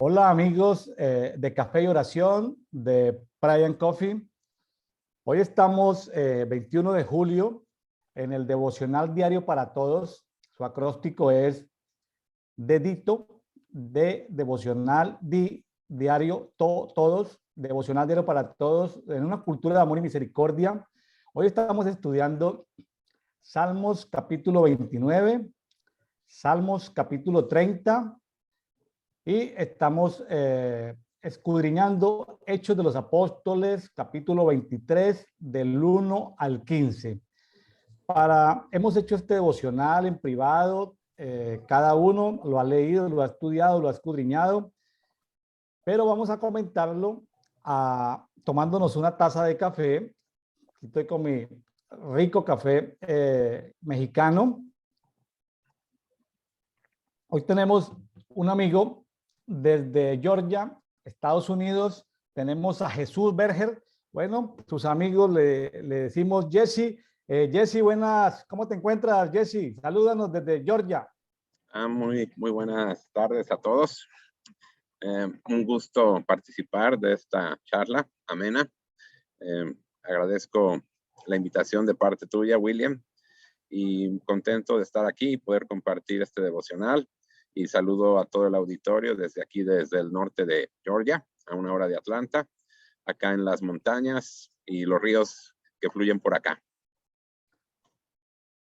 Hola amigos de Café y Oración de Brian Coffee. Hoy estamos 21 de julio en el devocional diario para todos. Su acróstico es dedito de devocional diario todos, devocional diario para todos en una cultura de amor y misericordia. Hoy estamos estudiando Salmos capítulo 29, Salmos capítulo 30. Y estamos escudriñando Hechos de los Apóstoles, capítulo 23, del 1 al 15. Hemos hecho este devocional en privado, cada uno lo ha leído, lo ha estudiado, lo ha escudriñado, pero vamos a comentarlo tomándonos una taza de café. Aquí estoy con mi rico café mexicano. Hoy tenemos un amigo desde Georgia, Estados Unidos. Tenemos a Jesús Berger. Bueno, sus amigos le decimos Jesse. Jesse, buenas. ¿Cómo te encuentras, Jesse? Salúdanos desde Georgia. Muy buenas tardes a todos. Un gusto participar de esta charla amena. Agradezco la invitación de parte tuya, William, y contento de estar aquí y poder compartir este devocional. Y saludo a todo el auditorio desde aquí, desde el norte de Georgia, a 1 hora de Atlanta, acá en las montañas y los ríos que fluyen por acá.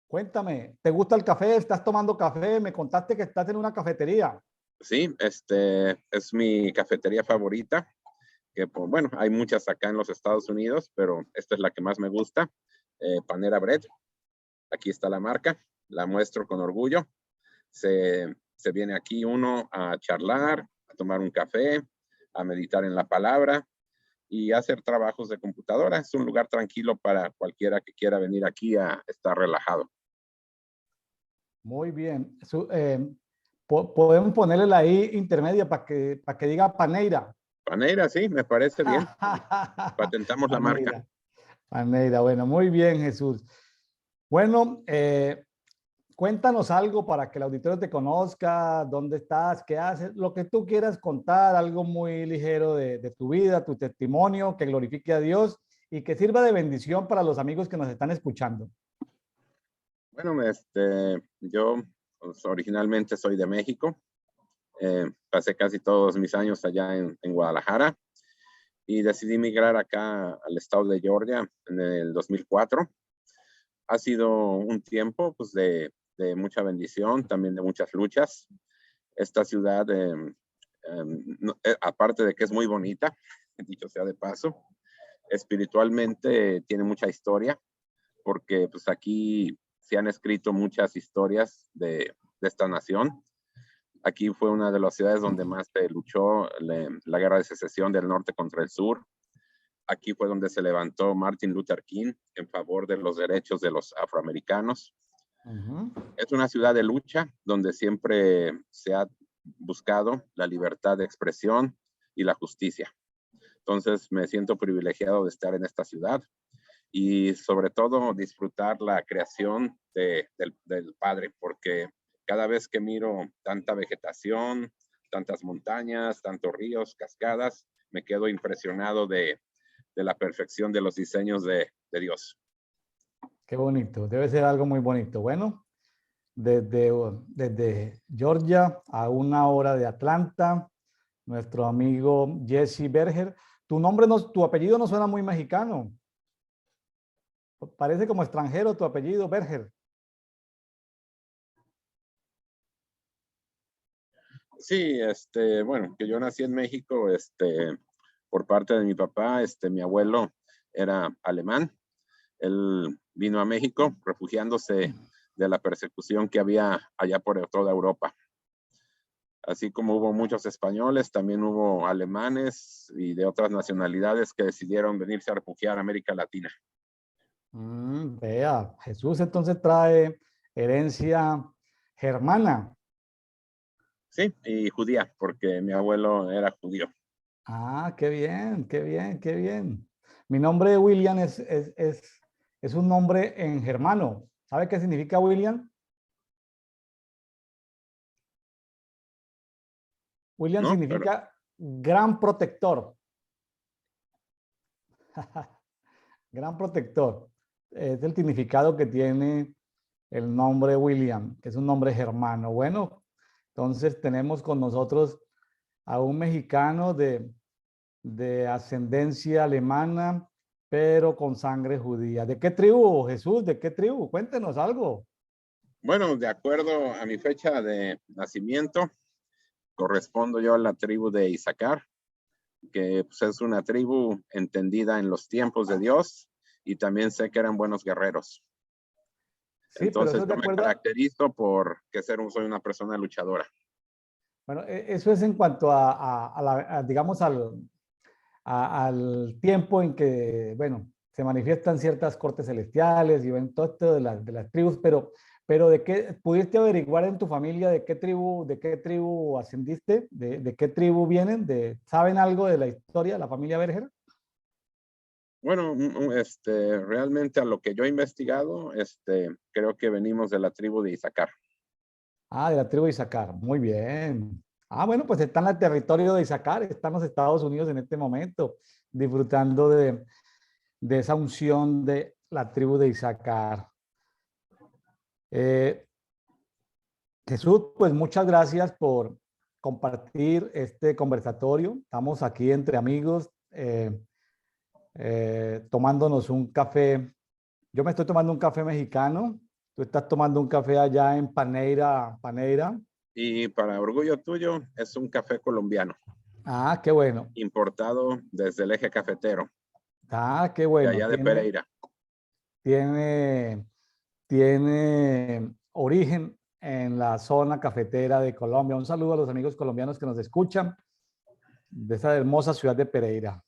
Cuéntame, ¿te gusta el café? ¿Estás tomando café? Me contaste que estás en una cafetería. Sí, es mi cafetería favorita, que bueno, hay muchas acá en los Estados Unidos, pero esta es la que más me gusta, Panera Bread. Aquí está la marca, la muestro con orgullo. Se viene aquí uno a charlar, a tomar un café, a meditar en la palabra y a hacer trabajos de computadora. Es un lugar tranquilo para cualquiera que quiera venir aquí a estar relajado. Muy bien. Podemos ponerle la I intermedia para que diga Paneira. Paneira, sí, me parece bien. Patentamos la marca. Paneira. Paneira, bueno, muy bien, Jesús. Bueno, cuéntanos algo para que el auditorio te conozca, dónde estás, qué haces, lo que tú quieras contar, algo muy ligero de tu vida, tu testimonio, que glorifique a Dios y que sirva de bendición para los amigos que nos están escuchando. Bueno, yo pues, originalmente soy de México. Pasé casi todos mis años allá en Guadalajara y decidí migrar acá al estado de Georgia en el 2004. Ha sido un tiempo pues, de mucha bendición, también de muchas luchas. Esta ciudad, aparte de que es muy bonita, dicho sea de paso, espiritualmente tiene mucha historia, porque pues, aquí se han escrito muchas historias de esta nación. Aquí fue una de las ciudades donde más se luchó la guerra de secesión del norte contra el sur. Aquí fue donde se levantó Martin Luther King en favor de los derechos de los afroamericanos. Es una ciudad de lucha donde siempre se ha buscado la libertad de expresión y la justicia. Entonces me siento privilegiado de estar en esta ciudad y sobre todo disfrutar la creación del Padre, porque cada vez que miro tanta vegetación, tantas montañas, tantos ríos, cascadas, me quedo impresionado de la perfección de los diseños de Dios. Qué bonito, debe ser algo muy bonito. Bueno, desde Georgia a 1 hora de Atlanta, nuestro amigo Jesse Berger. Tu apellido no suena muy mexicano. Parece como extranjero tu apellido, Berger. Sí, bueno, que yo nací en México, por parte de mi papá, mi abuelo era alemán. Él vino a México refugiándose de la persecución que había allá por toda Europa. Así como hubo muchos españoles, también hubo alemanes y de otras nacionalidades que decidieron venirse a refugiar a América Latina. Vea, Jesús entonces trae herencia germana. Sí, y judía, porque mi abuelo era judío. Ah, qué bien, qué bien, qué bien. Mi nombre William es un nombre en germano. ¿Sabe qué significa William? William ¿no? significa gran protector. Gran protector. Es el significado que tiene el nombre William, que es un nombre germano. Bueno, entonces tenemos con nosotros a un mexicano de ascendencia alemana, pero con sangre judía. ¿De qué tribu, Jesús? ¿De qué tribu? Cuéntenos algo. Bueno, de acuerdo a mi fecha de nacimiento, correspondo yo a la tribu de Isaacar, que pues, es una tribu entendida en los tiempos de Dios, y también sé que eran buenos guerreros. Sí, pero eso Entonces es de yo me acuerdo caracterizo por que soy una persona luchadora. bueno, eso es en cuanto digamos, al tiempo en que, bueno, se manifiestan ciertas cortes celestiales y ven todo esto de las tribus, pero ¿de qué pudiste averiguar en tu familia de qué tribu ascendiste? De qué tribu vienen? ¿Saben algo de la historia de la familia Berger? Bueno, realmente a lo que yo he investigado, creo que venimos de la tribu de Isaacar. Ah, de la tribu de Isaacar. Muy bien. Ah, bueno, pues está en el territorio de Isaacar, está en los Estados Unidos en este momento, disfrutando de esa unción de la tribu de Isaacar. Eh, Jesús, pues muchas gracias por compartir este conversatorio. Estamos aquí entre amigos tomándonos un café. Yo me estoy tomando un café mexicano. Tú estás tomando un café allá en Paneira, Paneira. Y para orgullo tuyo, es un café colombiano, Ah, qué bueno. importado desde el eje cafetero, Ah, qué de bueno. allá de Pereira. Tiene, tiene origen en la zona cafetera de Colombia. Un saludo a los amigos colombianos que nos escuchan de esa hermosa ciudad de Pereira.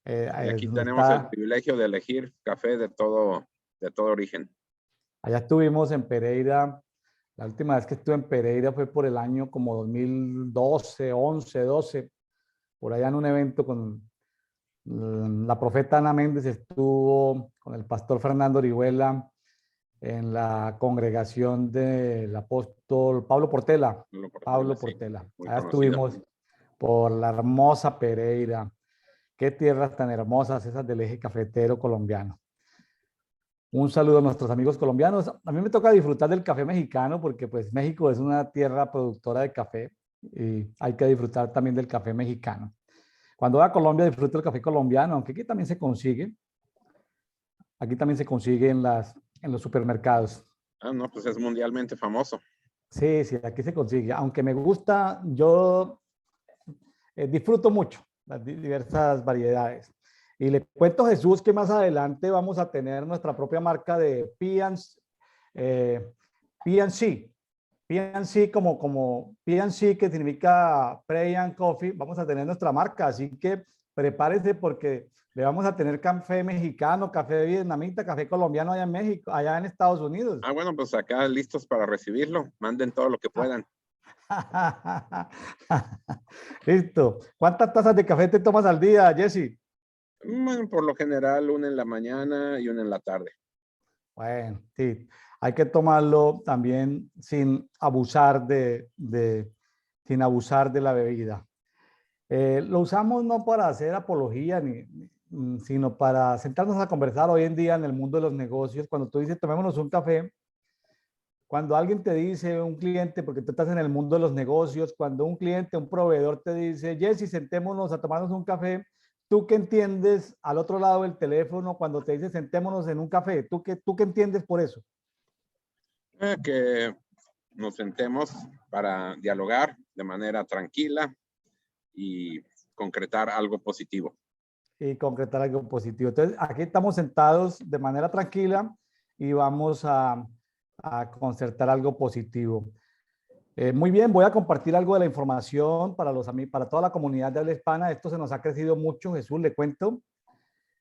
Y aquí Donde tenemos el está, privilegio de elegir café de todo origen. allá estuvimos en Pereira. La última vez que estuve en Pereira fue por el año como 2012, 11, 12, por allá en un evento con la profeta Ana Méndez, estuvo con el pastor Fernando Orihuela en la congregación del apóstol Pablo Portela. Lo Portela, Pablo sí, Portela. muy Allá conocido. estuvimos por la hermosa Pereira. Qué tierras tan hermosas esas del eje cafetero colombiano. Un saludo a nuestros amigos colombianos. A mí me toca disfrutar del café mexicano porque pues México es una tierra productora de café y hay que disfrutar también del café mexicano. Cuando va a Colombia disfruto el café colombiano, aunque aquí también se consigue. Aquí también se consigue en los supermercados. Ah, no, pues es mundialmente famoso. Sí, sí, aquí se consigue. Aunque me gusta, yo disfruto mucho las diversas variedades. Y le cuento a Jesús que más adelante vamos a tener nuestra propia marca de PNC. PNC como PNC que significa Pray and Coffee. Vamos a tener nuestra marca, así que prepárese porque le vamos a tener café mexicano, café vietnamita, café colombiano allá en México, allá en Estados Unidos. Ah, bueno, pues acá listos para recibirlo. Manden todo lo que puedan. Listo. ¿Cuántas tazas de café te tomas al día, Jesse? Bueno, por lo general, una en la mañana y una en la tarde. Bueno, sí, hay que tomarlo también sin abusar sin abusar de la bebida. Lo usamos no para hacer apología, sino para sentarnos a conversar hoy en día en el mundo de los negocios. Cuando tú dices, tomémonos un café, cuando alguien te dice, un cliente, porque tú estás en el mundo de los negocios, cuando un cliente, un proveedor te dice, Jesse, sentémonos a tomarnos un café, ¿tú qué entiendes al otro lado del teléfono cuando te dice sentémonos en un café? Tú qué entiendes por eso? Que nos sentemos para dialogar de manera tranquila y concretar algo positivo. Y concretar algo positivo. Entonces, aquí estamos sentados de manera tranquila y vamos a concertar algo positivo. Muy bien, voy a compartir algo de la información para toda la comunidad de habla hispana. Esto se nos ha crecido mucho, Jesús, le cuento.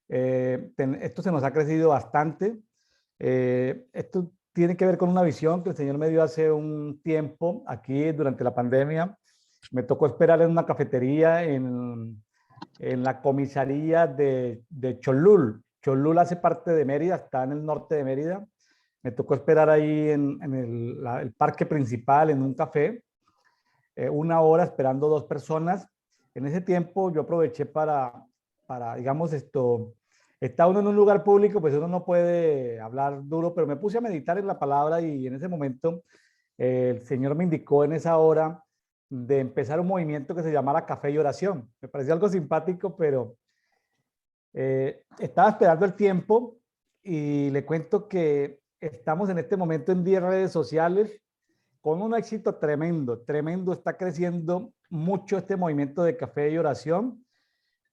Esto se nos ha crecido bastante. Esto tiene que ver con una visión que el Señor me dio hace un tiempo, aquí durante la pandemia. Me tocó esperar en una cafetería en la comisaría de Cholul. Cholul hace parte de Mérida, está en el norte de Mérida. Me tocó esperar ahí en el parque principal, en un café. 1 hora esperando 2 personas. En ese tiempo yo aproveché digamos, está uno en un lugar público, pues uno no puede hablar duro, pero me puse a meditar en la palabra y en ese momento el Señor me indicó en esa hora de empezar un movimiento que se llamara Café y Oración. Me pareció algo simpático, pero estaba esperando el tiempo y le cuento que estamos en este momento en 10 redes sociales con un éxito tremendo, tremendo. Está creciendo mucho este movimiento de Café y Oración,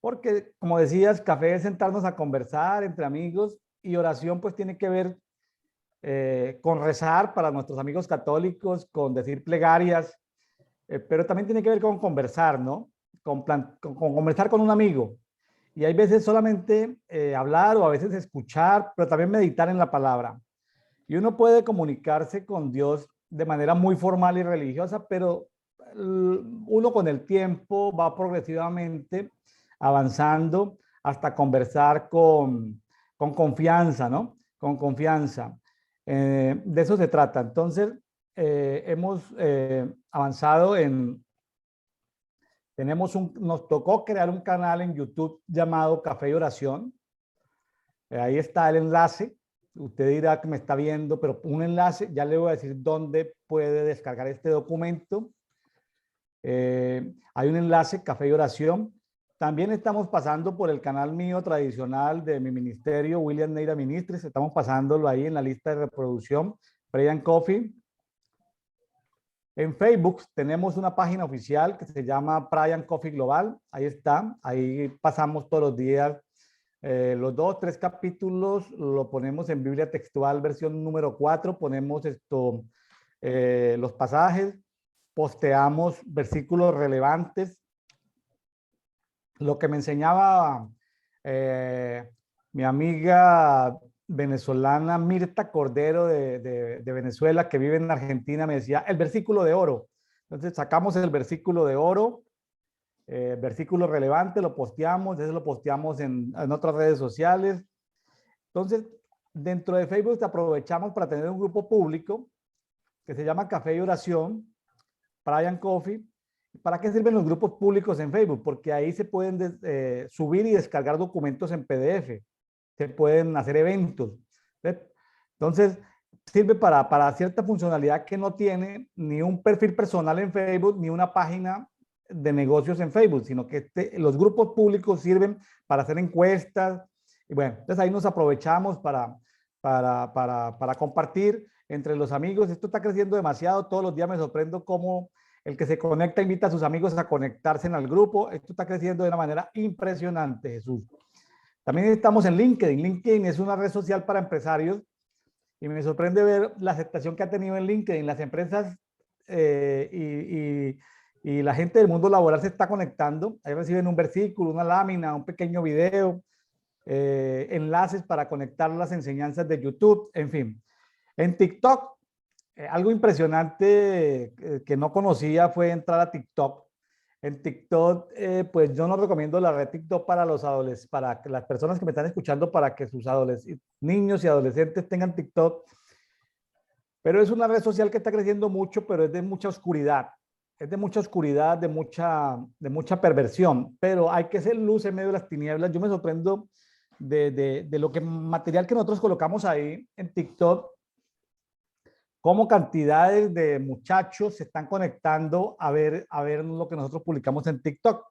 porque como decías, café es sentarnos a conversar entre amigos y oración pues tiene que ver con rezar para nuestros amigos católicos, con decir plegarias, pero también tiene que ver con conversar, ¿no? Con conversar con un amigo. Y hay veces solamente hablar o a veces escuchar, pero también meditar en la palabra. Y uno puede comunicarse con Dios de manera muy formal y religiosa, pero uno con el tiempo va progresivamente avanzando hasta conversar con confianza, ¿no? Con confianza. De eso se trata. Entonces, hemos avanzado nos tocó crear un canal en YouTube llamado Café y Oración. Ahí está el enlace. Usted dirá que me está viendo, pero un enlace, ya le voy a decir dónde puede descargar este documento. Hay un enlace, Café y Oración. También estamos pasando por el canal mío tradicional de mi ministerio, William Neira Ministries. Estamos pasándolo ahí en la lista de reproducción, Prayer and Coffee. En Facebook tenemos una página oficial que se llama Prayer and Coffee Global. Ahí está. Ahí pasamos todos los días. Los 2, 3 capítulos lo ponemos en Biblia textual, versión número 4. Ponemos los pasajes. Posteamos versículos relevantes. Lo que me enseñaba mi amiga venezolana Mirta Cordero de Venezuela, que vive en Argentina, me decía el versículo de oro. Entonces sacamos el versículo de oro, versículo relevante, lo posteamos, eso lo posteamos en otras redes sociales. Entonces, dentro de Facebook aprovechamos para tener un grupo público que se llama Café y Oración, Prayer and Coffee. ¿Para qué sirven los grupos públicos en Facebook? Porque ahí se pueden subir y descargar documentos en PDF. Se pueden hacer eventos. ¿Ves? Entonces, sirve para cierta funcionalidad que no tiene ni un perfil personal en Facebook, ni una página de negocios en Facebook, sino que los grupos públicos sirven para hacer encuestas. Y bueno, entonces ahí nos aprovechamos para compartir entre los amigos. Esto está creciendo demasiado. Todos los días me sorprendo cómo el que se conecta invita a sus amigos a conectarse en el grupo. Esto está creciendo de una manera impresionante, Jesús. También estamos en LinkedIn. LinkedIn es una red social para empresarios y me sorprende ver la aceptación que ha tenido en LinkedIn. Las empresas y la gente del mundo laboral se está conectando. Ahí reciben un versículo, una lámina, un pequeño video, enlaces para conectar las enseñanzas de YouTube, en fin. En TikTok, algo impresionante que no conocía fue entrar a TikTok. En TikTok, pues yo no recomiendo la red TikTok para los adolescentes, para las personas que me están escuchando, para que sus niños y adolescentes tengan TikTok. Pero es una red social que está creciendo mucho, pero es de mucha oscuridad. Es de mucha oscuridad, de mucha perversión. Pero hay que ser luz en medio de las tinieblas. Yo me sorprendo de lo que material que nosotros colocamos ahí en TikTok, cómo cantidades de muchachos se están conectando a ver lo que nosotros publicamos en TikTok.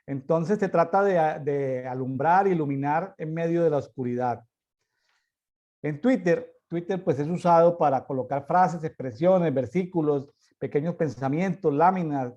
Entonces se trata de alumbrar, iluminar en medio de la oscuridad. En Twitter pues es usado para colocar frases, expresiones, versículos, pequeños pensamientos, láminas.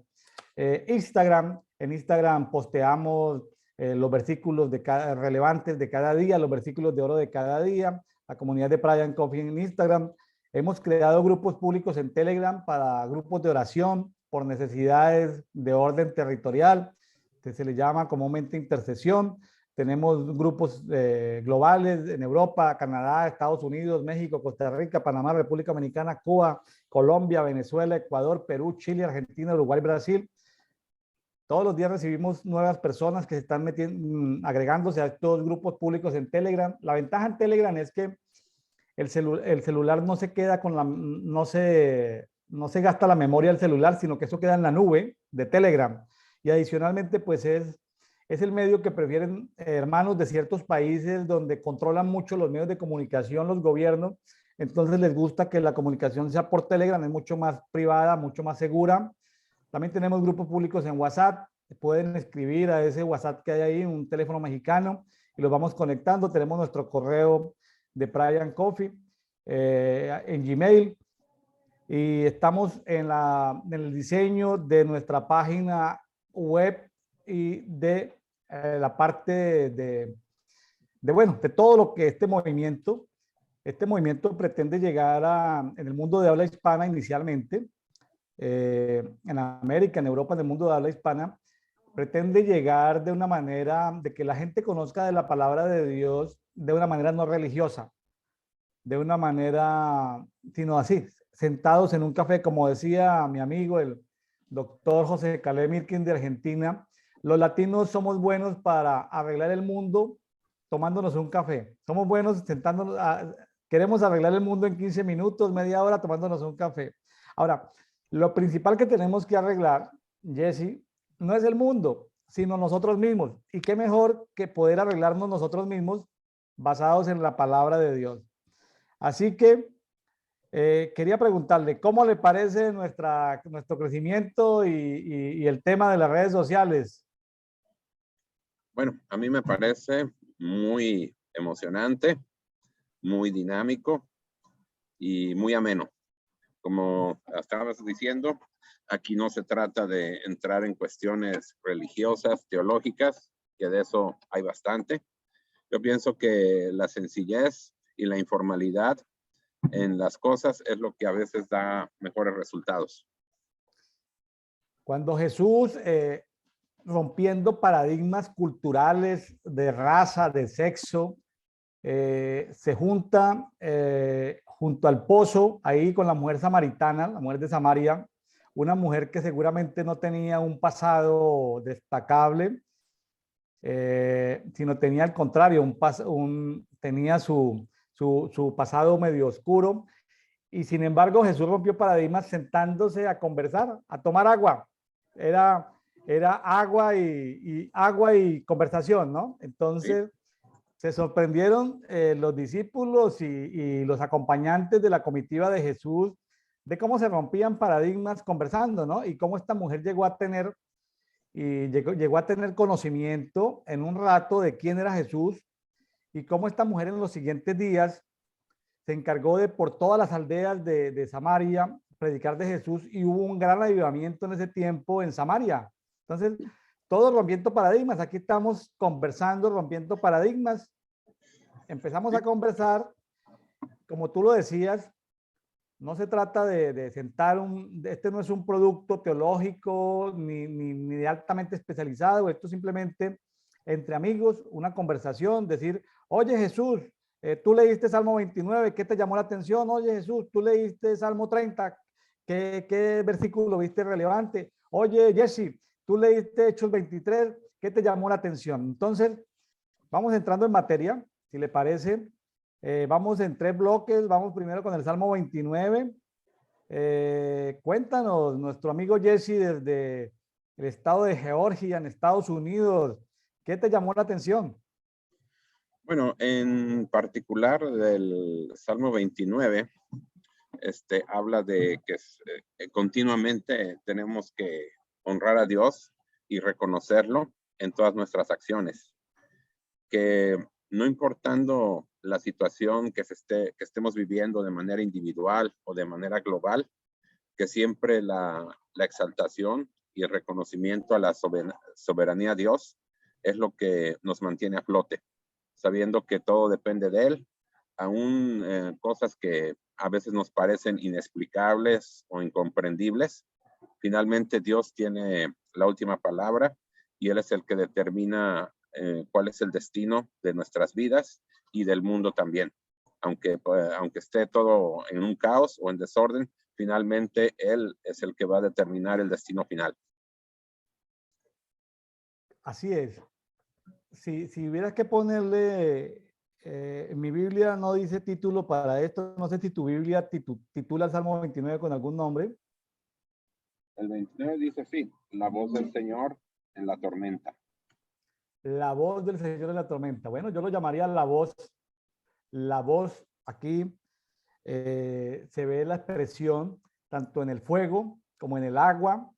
En Instagram posteamos los versículos relevantes de cada día, los versículos de oro de cada día. La comunidad de Prayer and Coffee en Instagram. Hemos creado grupos públicos en Telegram para grupos de oración por necesidades de orden territorial, que se le llama comúnmente intercesión. Tenemos grupos globales en Europa, Canadá, Estados Unidos, México, Costa Rica, Panamá, República Dominicana, Cuba, Colombia, Venezuela, Ecuador, Perú, Chile, Argentina, Uruguay, Brasil. Todos los días recibimos nuevas personas que se están agregándose a estos grupos públicos en Telegram. La ventaja en Telegram es que el celular no se queda no se no se gasta la memoria del celular, sino que eso queda en la nube de Telegram. Y adicionalmente, pues es el medio que prefieren hermanos de ciertos países donde controlan mucho los medios de comunicación, los gobiernos. Entonces les gusta que la comunicación sea por Telegram, es mucho más privada, mucho más segura. También tenemos grupos públicos en WhatsApp. Pueden escribir a ese WhatsApp que hay ahí, un teléfono mexicano, y los vamos conectando. Tenemos nuestro correo de Brian Coffee en Gmail. Y estamos en el diseño de nuestra página web y de la parte bueno, de todo lo que este movimiento pretende llegar en el mundo de habla hispana inicialmente, en América, en Europa, en el mundo de habla hispana, pretende llegar de una manera de que la gente conozca de la palabra de Dios de una manera no religiosa, de una manera, sino así, sentados en un café, como decía mi amigo, el doctor José Caleb Mirkin de Argentina. Los latinos somos buenos para arreglar el mundo tomándonos un café. Somos buenos sentándonos, queremos arreglar el mundo en 15 minutos, media hora tomándonos un café. Ahora, lo principal que tenemos que arreglar, Jesse, no es el mundo, sino nosotros mismos. Y qué mejor que poder arreglarnos nosotros mismos basados en la palabra de Dios. Así que quería preguntarle, ¿cómo le parece nuestro crecimiento y el tema de las redes sociales? Bueno, a mí me parece muy emocionante, muy dinámico y muy ameno. Como estabas diciendo, aquí no se trata de entrar en cuestiones religiosas, teológicas, que de eso hay bastante. Yo pienso que la sencillez y la informalidad en las cosas es lo que a veces da mejores resultados. Cuando Jesús, rompiendo paradigmas culturales de raza, de sexo, se junta junto al pozo, ahí con la mujer samaritana, la mujer de Samaria, una mujer que seguramente no tenía un pasado destacable, sino tenía al contrario, tenía su pasado medio oscuro. Y sin embargo, Jesús rompió paradigmas sentándose a conversar, a tomar agua. Era, era agua y conversación, ¿no? ¿Sí? Entonces, se sorprendieron los discípulos y los acompañantes de la comitiva de Jesús de cómo se rompían paradigmas conversando, ¿no? Y cómo esta mujer llegó a tener conocimiento en un rato de quién era Jesús y cómo esta mujer en los siguientes días se encargó de por todas las aldeas de Samaria predicar de Jesús y hubo un gran avivamiento en ese tiempo en Samaria. Entonces, todo rompiendo paradigmas. Aquí estamos conversando, rompiendo paradigmas. Empezamos Sí. a conversar, como tú lo decías, no se trata de sentar este no es un producto teológico ni de altamente especializado, esto simplemente entre amigos, una conversación, decir, oye Jesús, tú leíste Salmo 29, ¿qué te llamó la atención? Oye Jesús, tú leíste Salmo 30, ¿qué versículo viste relevante? Oye Jesse, tú leíste Hechos 23, ¿qué te llamó la atención? Entonces, vamos entrando en materia, si le parece. Vamos en 3 bloques. Vamos primero con el Salmo 29. Cuéntanos, nuestro amigo Jesse desde el estado de Georgia, en Estados Unidos, ¿qué te llamó la atención? Bueno, en particular del Salmo 29, habla de que continuamente tenemos que honrar a Dios y reconocerlo en todas nuestras acciones. Que no importando la situación que estemos viviendo de manera individual o de manera global, que siempre la exaltación y el reconocimiento a la soberanía de Dios es lo que nos mantiene a flote, sabiendo que todo depende de Él, aún cosas que a veces nos parecen inexplicables o incomprendibles. Finalmente Dios tiene la última palabra y Él es el que determina cuál es el destino de nuestras vidas y del mundo también. Aunque esté todo en un caos o en desorden, finalmente Él es el que va a determinar el destino final. Así es. Si hubieras que ponerle, en mi Biblia no dice título para esto, no sé si tu Biblia titula el Salmo 29 con algún nombre, El 29 dice así, la voz del Señor en la tormenta. La voz del Señor en la tormenta. Bueno, yo lo llamaría la voz aquí se ve la expresión tanto en el fuego como en el agua,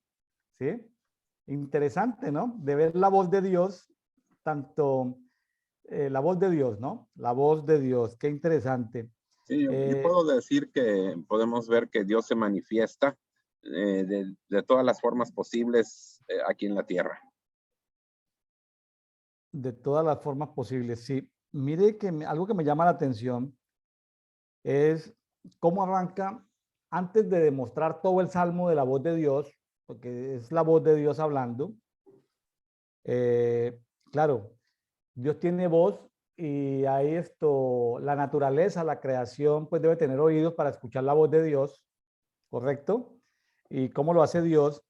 ¿sí? Interesante, ¿no? De ver la voz de Dios, tanto la voz de Dios, ¿no? La voz de Dios, qué interesante. Sí, yo puedo decir que podemos ver que Dios se manifiesta de todas las formas posibles aquí en la tierra. De todas las formas posibles, sí. Mire que algo que me llama la atención es cómo arranca antes de demostrar todo el salmo de la voz de Dios, porque es la voz de Dios hablando. Claro, Dios tiene voz y ahí la naturaleza, la creación, pues debe tener oídos para escuchar la voz de Dios, ¿correcto? Y cómo lo hace Dios.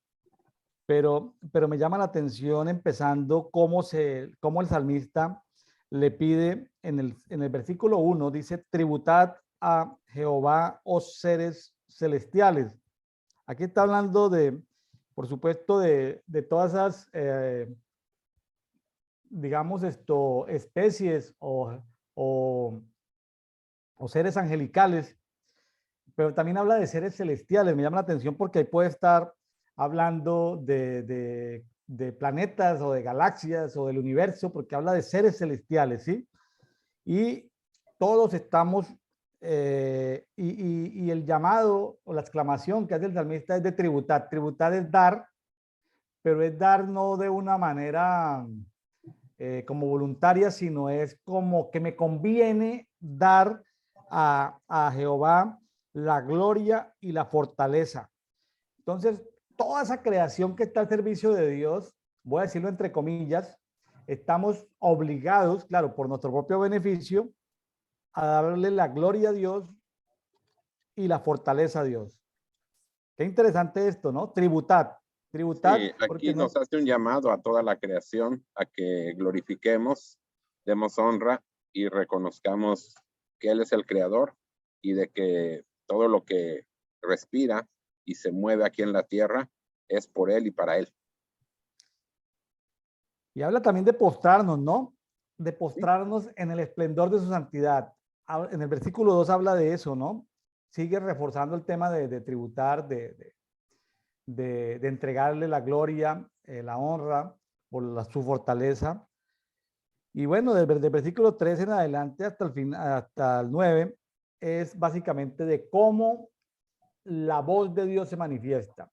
Pero me llama la atención empezando cómo el salmista le pide en el versículo 1, dice, tributad a Jehová, oh seres celestiales. Aquí está hablando por supuesto, de todas esas, digamos, especies o seres angelicales, pero también habla de seres celestiales. Me llama la atención porque ahí puede estar hablando de planetas o de galaxias o del universo, porque habla de seres celestiales, ¿sí? Y todos estamos, y el llamado o la exclamación que hace el salmista es de tributar. Tributar es dar, pero es dar no de una manera como voluntaria, sino es como que me conviene dar a Jehová la gloria y la fortaleza. Entonces, toda esa creación que está al servicio de Dios, voy a decirlo entre comillas, estamos obligados, claro, por nuestro propio beneficio, a darle la gloria a Dios y la fortaleza a Dios. Qué interesante esto, ¿no? Tributad. Tributad, Sí, porque aquí no, nos hace un llamado a toda la creación a que glorifiquemos, demos honra y reconozcamos que Él es el creador y de que todo lo que respira y se mueve aquí en la tierra es por Él y para Él. y habla también de postrarnos, ¿no? De Sí, postrarnos en el esplendor de su santidad. En el versículo 2 habla de eso, ¿no? Sigue reforzando el tema de tributar, de entregarle la gloria, la honra por su fortaleza. Y bueno, desde el versículo 3 en adelante hasta el final, hasta el 9, es básicamente de cómo la voz de Dios se manifiesta.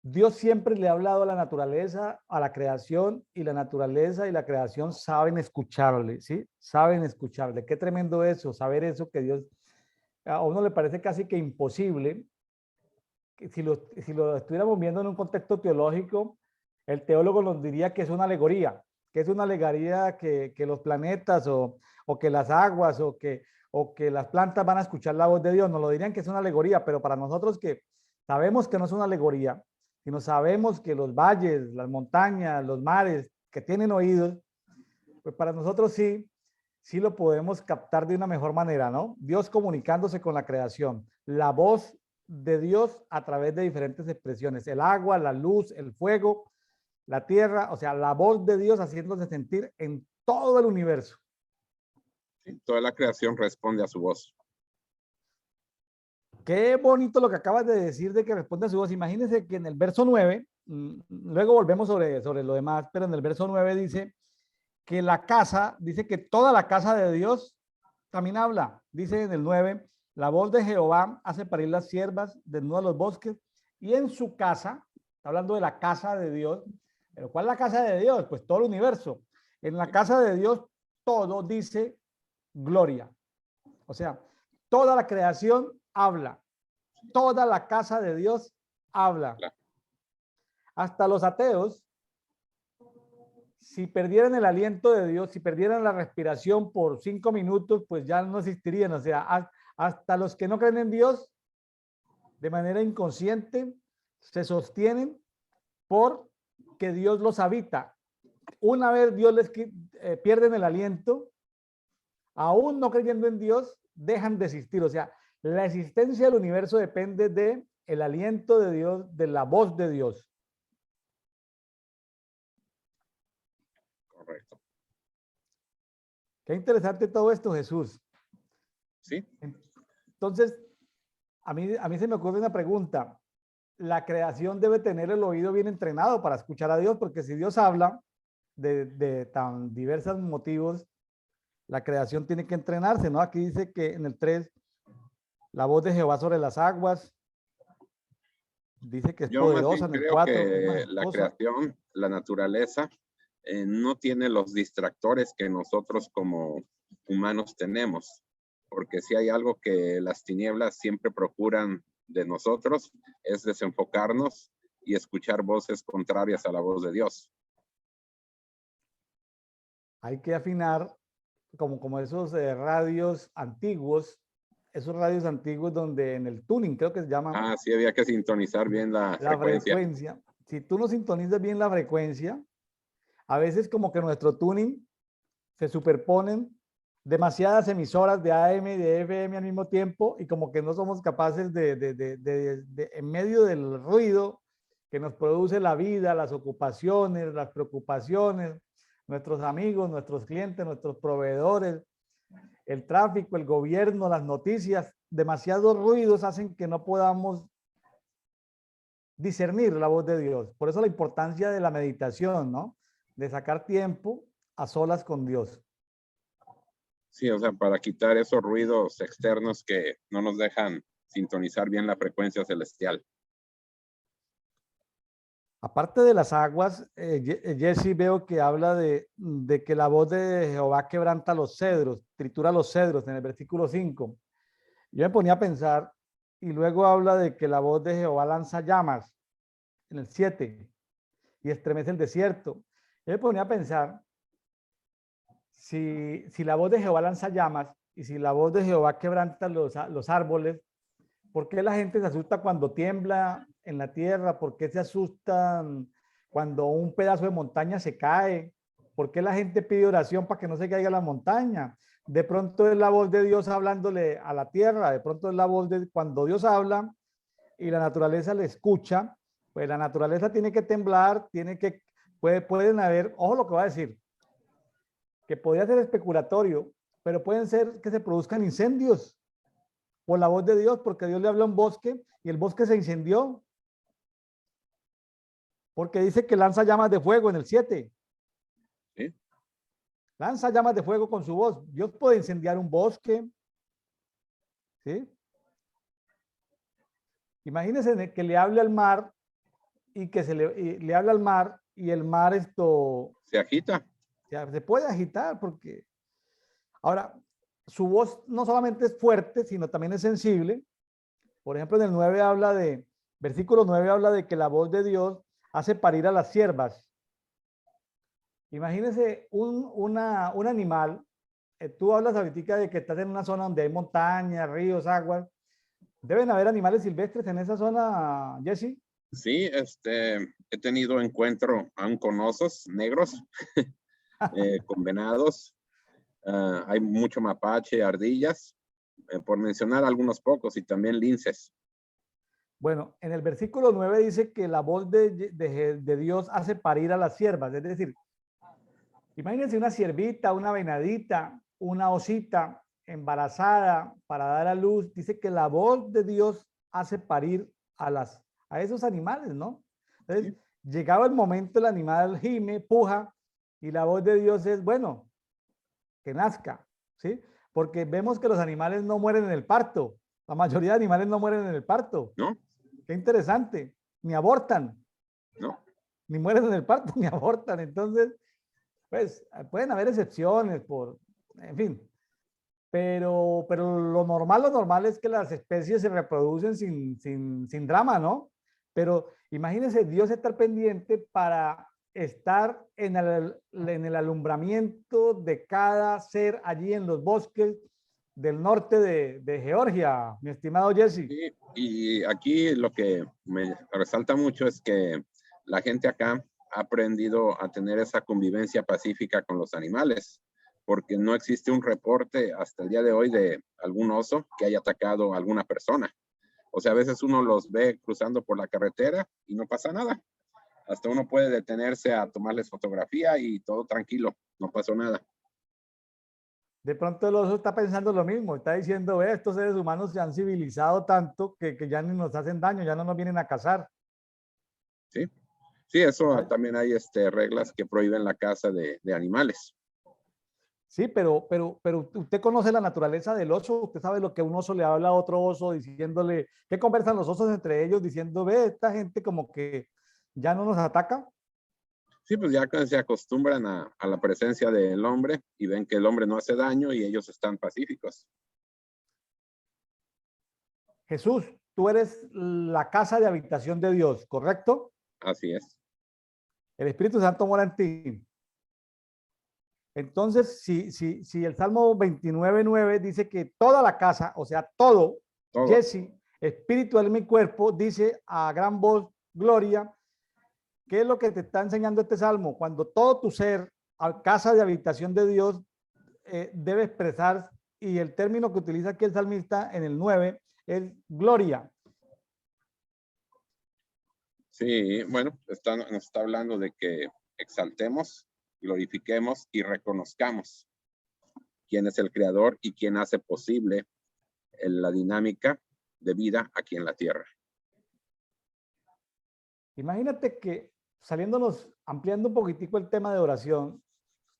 Dios siempre le ha hablado a la naturaleza, a la creación, y la naturaleza y la creación saben escucharle, ¿sí? Saben escucharle. Qué tremendo eso, saber eso que Dios, a uno le parece casi que imposible. Que si lo estuviéramos viendo en un contexto teológico, el teólogo nos diría que es una alegoría, que los planetas o que las aguas o que las plantas van a escuchar la voz de Dios, nos lo dirían que es una alegoría, pero para nosotros que sabemos que no es una alegoría, sino sabemos que los valles, las montañas, los mares que tienen oídos, pues para nosotros sí lo podemos captar de una mejor manera, ¿no? Dios comunicándose con la creación, la voz de Dios a través de diferentes expresiones, el agua, la luz, el fuego, la tierra, o sea, la voz de Dios haciéndose sentir en todo el universo. sí, toda la creación responde a su voz. Qué bonito lo que acabas de decir de que responde a su voz. Imagínense que en el verso 9, luego volvemos sobre lo demás, pero en el verso 9 dice que la casa, dice que toda la casa de Dios también habla. Dice en el 9, la voz de Jehová hace parir las siervas, desnuda los bosques, y en su casa, está hablando de la casa de Dios, pero ¿cuál es la casa de Dios? Pues todo el universo. En la casa de Dios todo dice gloria. O sea, toda la creación habla. Toda la casa de Dios habla. Hasta los ateos, si perdieran el aliento de Dios, si perdieran la respiración por 5 minutos, pues ya no existirían. O sea, hasta los que no creen en Dios, de manera inconsciente, se sostienen por que Dios los habita. Una vez Dios pierden el aliento, aún no creyendo en Dios, dejan de existir. O sea, la existencia del universo depende de el aliento de Dios, de la voz de Dios. Correcto. Qué interesante todo esto, Jesús. Sí. Entonces, a mí se me ocurre una pregunta. La creación debe tener el oído bien entrenado para escuchar a Dios, porque si Dios habla de tan diversos motivos, la creación tiene que entrenarse, ¿no? Aquí dice que en el 3, la voz de Jehová sobre las aguas, dice que es Yo más bien poderosa. En el creo 4, es que la majestuosa. creación, la naturaleza, no tiene los distractores que nosotros como humanos tenemos, porque si hay algo que las tinieblas siempre procuran de nosotros, es desenfocarnos y escuchar voces contrarias a la voz de Dios. Hay que afinar como esos radios antiguos, donde en el tuning, creo que se llama, Ah, sí, había que sintonizar bien la la frecuencia. frecuencia. Si tú no sintonizas bien la frecuencia, a veces como que nuestro tuning se superponen demasiadas emisoras de AM y de FM al mismo tiempo y como que no somos capaces en medio del ruido que nos produce la vida, las ocupaciones, las preocupaciones, nuestros amigos, nuestros clientes, nuestros proveedores, el tráfico, el gobierno, las noticias, demasiados ruidos hacen que no podamos discernir la voz de Dios. Por eso la importancia de la meditación, ¿no? De sacar tiempo a solas con Dios. Sí, o sea, para quitar esos ruidos externos que no nos dejan sintonizar bien la frecuencia celestial. Aparte de las aguas, Jesse veo que habla de que la voz de Jehová quebranta los cedros, tritura los cedros en el versículo 5. Yo me ponía a pensar y luego habla de que la voz de Jehová lanza llamas en el 7 y estremece el desierto. Yo me ponía a pensar si la voz de Jehová lanza llamas y si la voz de Jehová quebranta los árboles, ¿por qué la gente se asusta cuando tiembla en la tierra? ¿Por qué se asustan cuando un pedazo de montaña se cae? ¿Por qué la gente pide oración para que no se caiga la montaña? De pronto es la voz de Dios hablándole a la tierra, de pronto es la voz de cuando Dios habla y la naturaleza le escucha, pues la naturaleza tiene que temblar, pueden haber, ojo lo que va a decir, que podría ser especulatorio, pero pueden ser que se produzcan incendios por la voz de Dios, porque Dios le habló a un bosque y el bosque se incendió. Porque dice que lanza llamas de fuego en el 7. ¿Sí? Lanza llamas de fuego con su voz. Dios puede incendiar un bosque. ¿Sí? Imagínense que le hable al mar y que le habla al mar y el mar Se agita. Se puede agitar porque ahora su voz no solamente es fuerte, sino también es sensible. Por ejemplo, en el 9 versículo 9 habla de que la voz de Dios hace parir a las ciervas. Imagínese un animal, tú hablas ahorita de que estás en una zona donde hay montañas, ríos, aguas. ¿Deben haber animales silvestres en esa zona, Jesse? Sí, he tenido encuentro aún con osos negros, con venados. Hay mucho mapache, ardillas, por mencionar algunos pocos, y también linces. Bueno, en el versículo 9 dice que la voz de Dios hace parir a las ciervas. Es decir, imagínense una ciervita, una venadita, una osita embarazada para dar a luz. Dice que la voz de Dios hace parir a esos animales, ¿no? Entonces, sí, llegado el momento, el animal gime, puja, y la voz de Dios es, bueno, que nazca, ¿sí? Porque vemos que los animales no mueren en el parto. La mayoría de animales no mueren en el parto. ¿No? Qué interesante. Ni abortan. No. Ni mueren en el parto, ni abortan. Entonces, pues, pueden haber excepciones en fin. Pero lo normal es que las especies se reproducen sin drama, ¿no? Pero imagínense Dios estar pendiente para estar en el alumbramiento de cada ser allí en los bosques del norte de Georgia, mi estimado Jesse. Sí, y aquí lo que me resalta mucho es que la gente acá ha aprendido a tener esa convivencia pacífica con los animales, porque no existe un reporte hasta el día de hoy de algún oso que haya atacado a alguna persona. O sea, a veces uno los ve cruzando por la carretera y no pasa nada. Hasta uno puede detenerse a tomarles fotografía y todo tranquilo, no pasó nada. De pronto el oso está pensando lo mismo, está diciendo, ve, estos seres humanos se han civilizado tanto que ya ni nos hacen daño, ya no nos vienen a cazar. Sí, sí, eso ¿Sabes? también hay reglas que prohíben la caza de animales. Sí, pero usted conoce la naturaleza del oso, usted sabe lo que un oso le habla a otro oso diciéndole, ¿qué conversan los osos entre ellos diciendo, ve, esta gente como que ya no nos ataca? Sí, pues ya se acostumbran a la presencia del hombre y ven que el hombre no hace daño y ellos están pacíficos. Jesús, tú eres la casa de habitación de Dios, ¿correcto? Así es. El Espíritu Santo mora en ti. Entonces, si el Salmo 29:9 dice que toda la casa, o sea, todo, Todo. Jesse, espíritu, alma y cuerpo, dice a gran voz, gloria. ¿Qué es lo que te está enseñando este Salmo? Cuando todo tu ser, a casa de habitación de Dios, debe expresar, y el término que utiliza aquí el salmista en el 9 es gloria. Sí, bueno, nos está hablando de que exaltemos, glorifiquemos y reconozcamos quién es el creador y quién hace posible la dinámica de vida aquí en la tierra. Imagínate que, saliéndonos, ampliando un poquitico el tema de oración,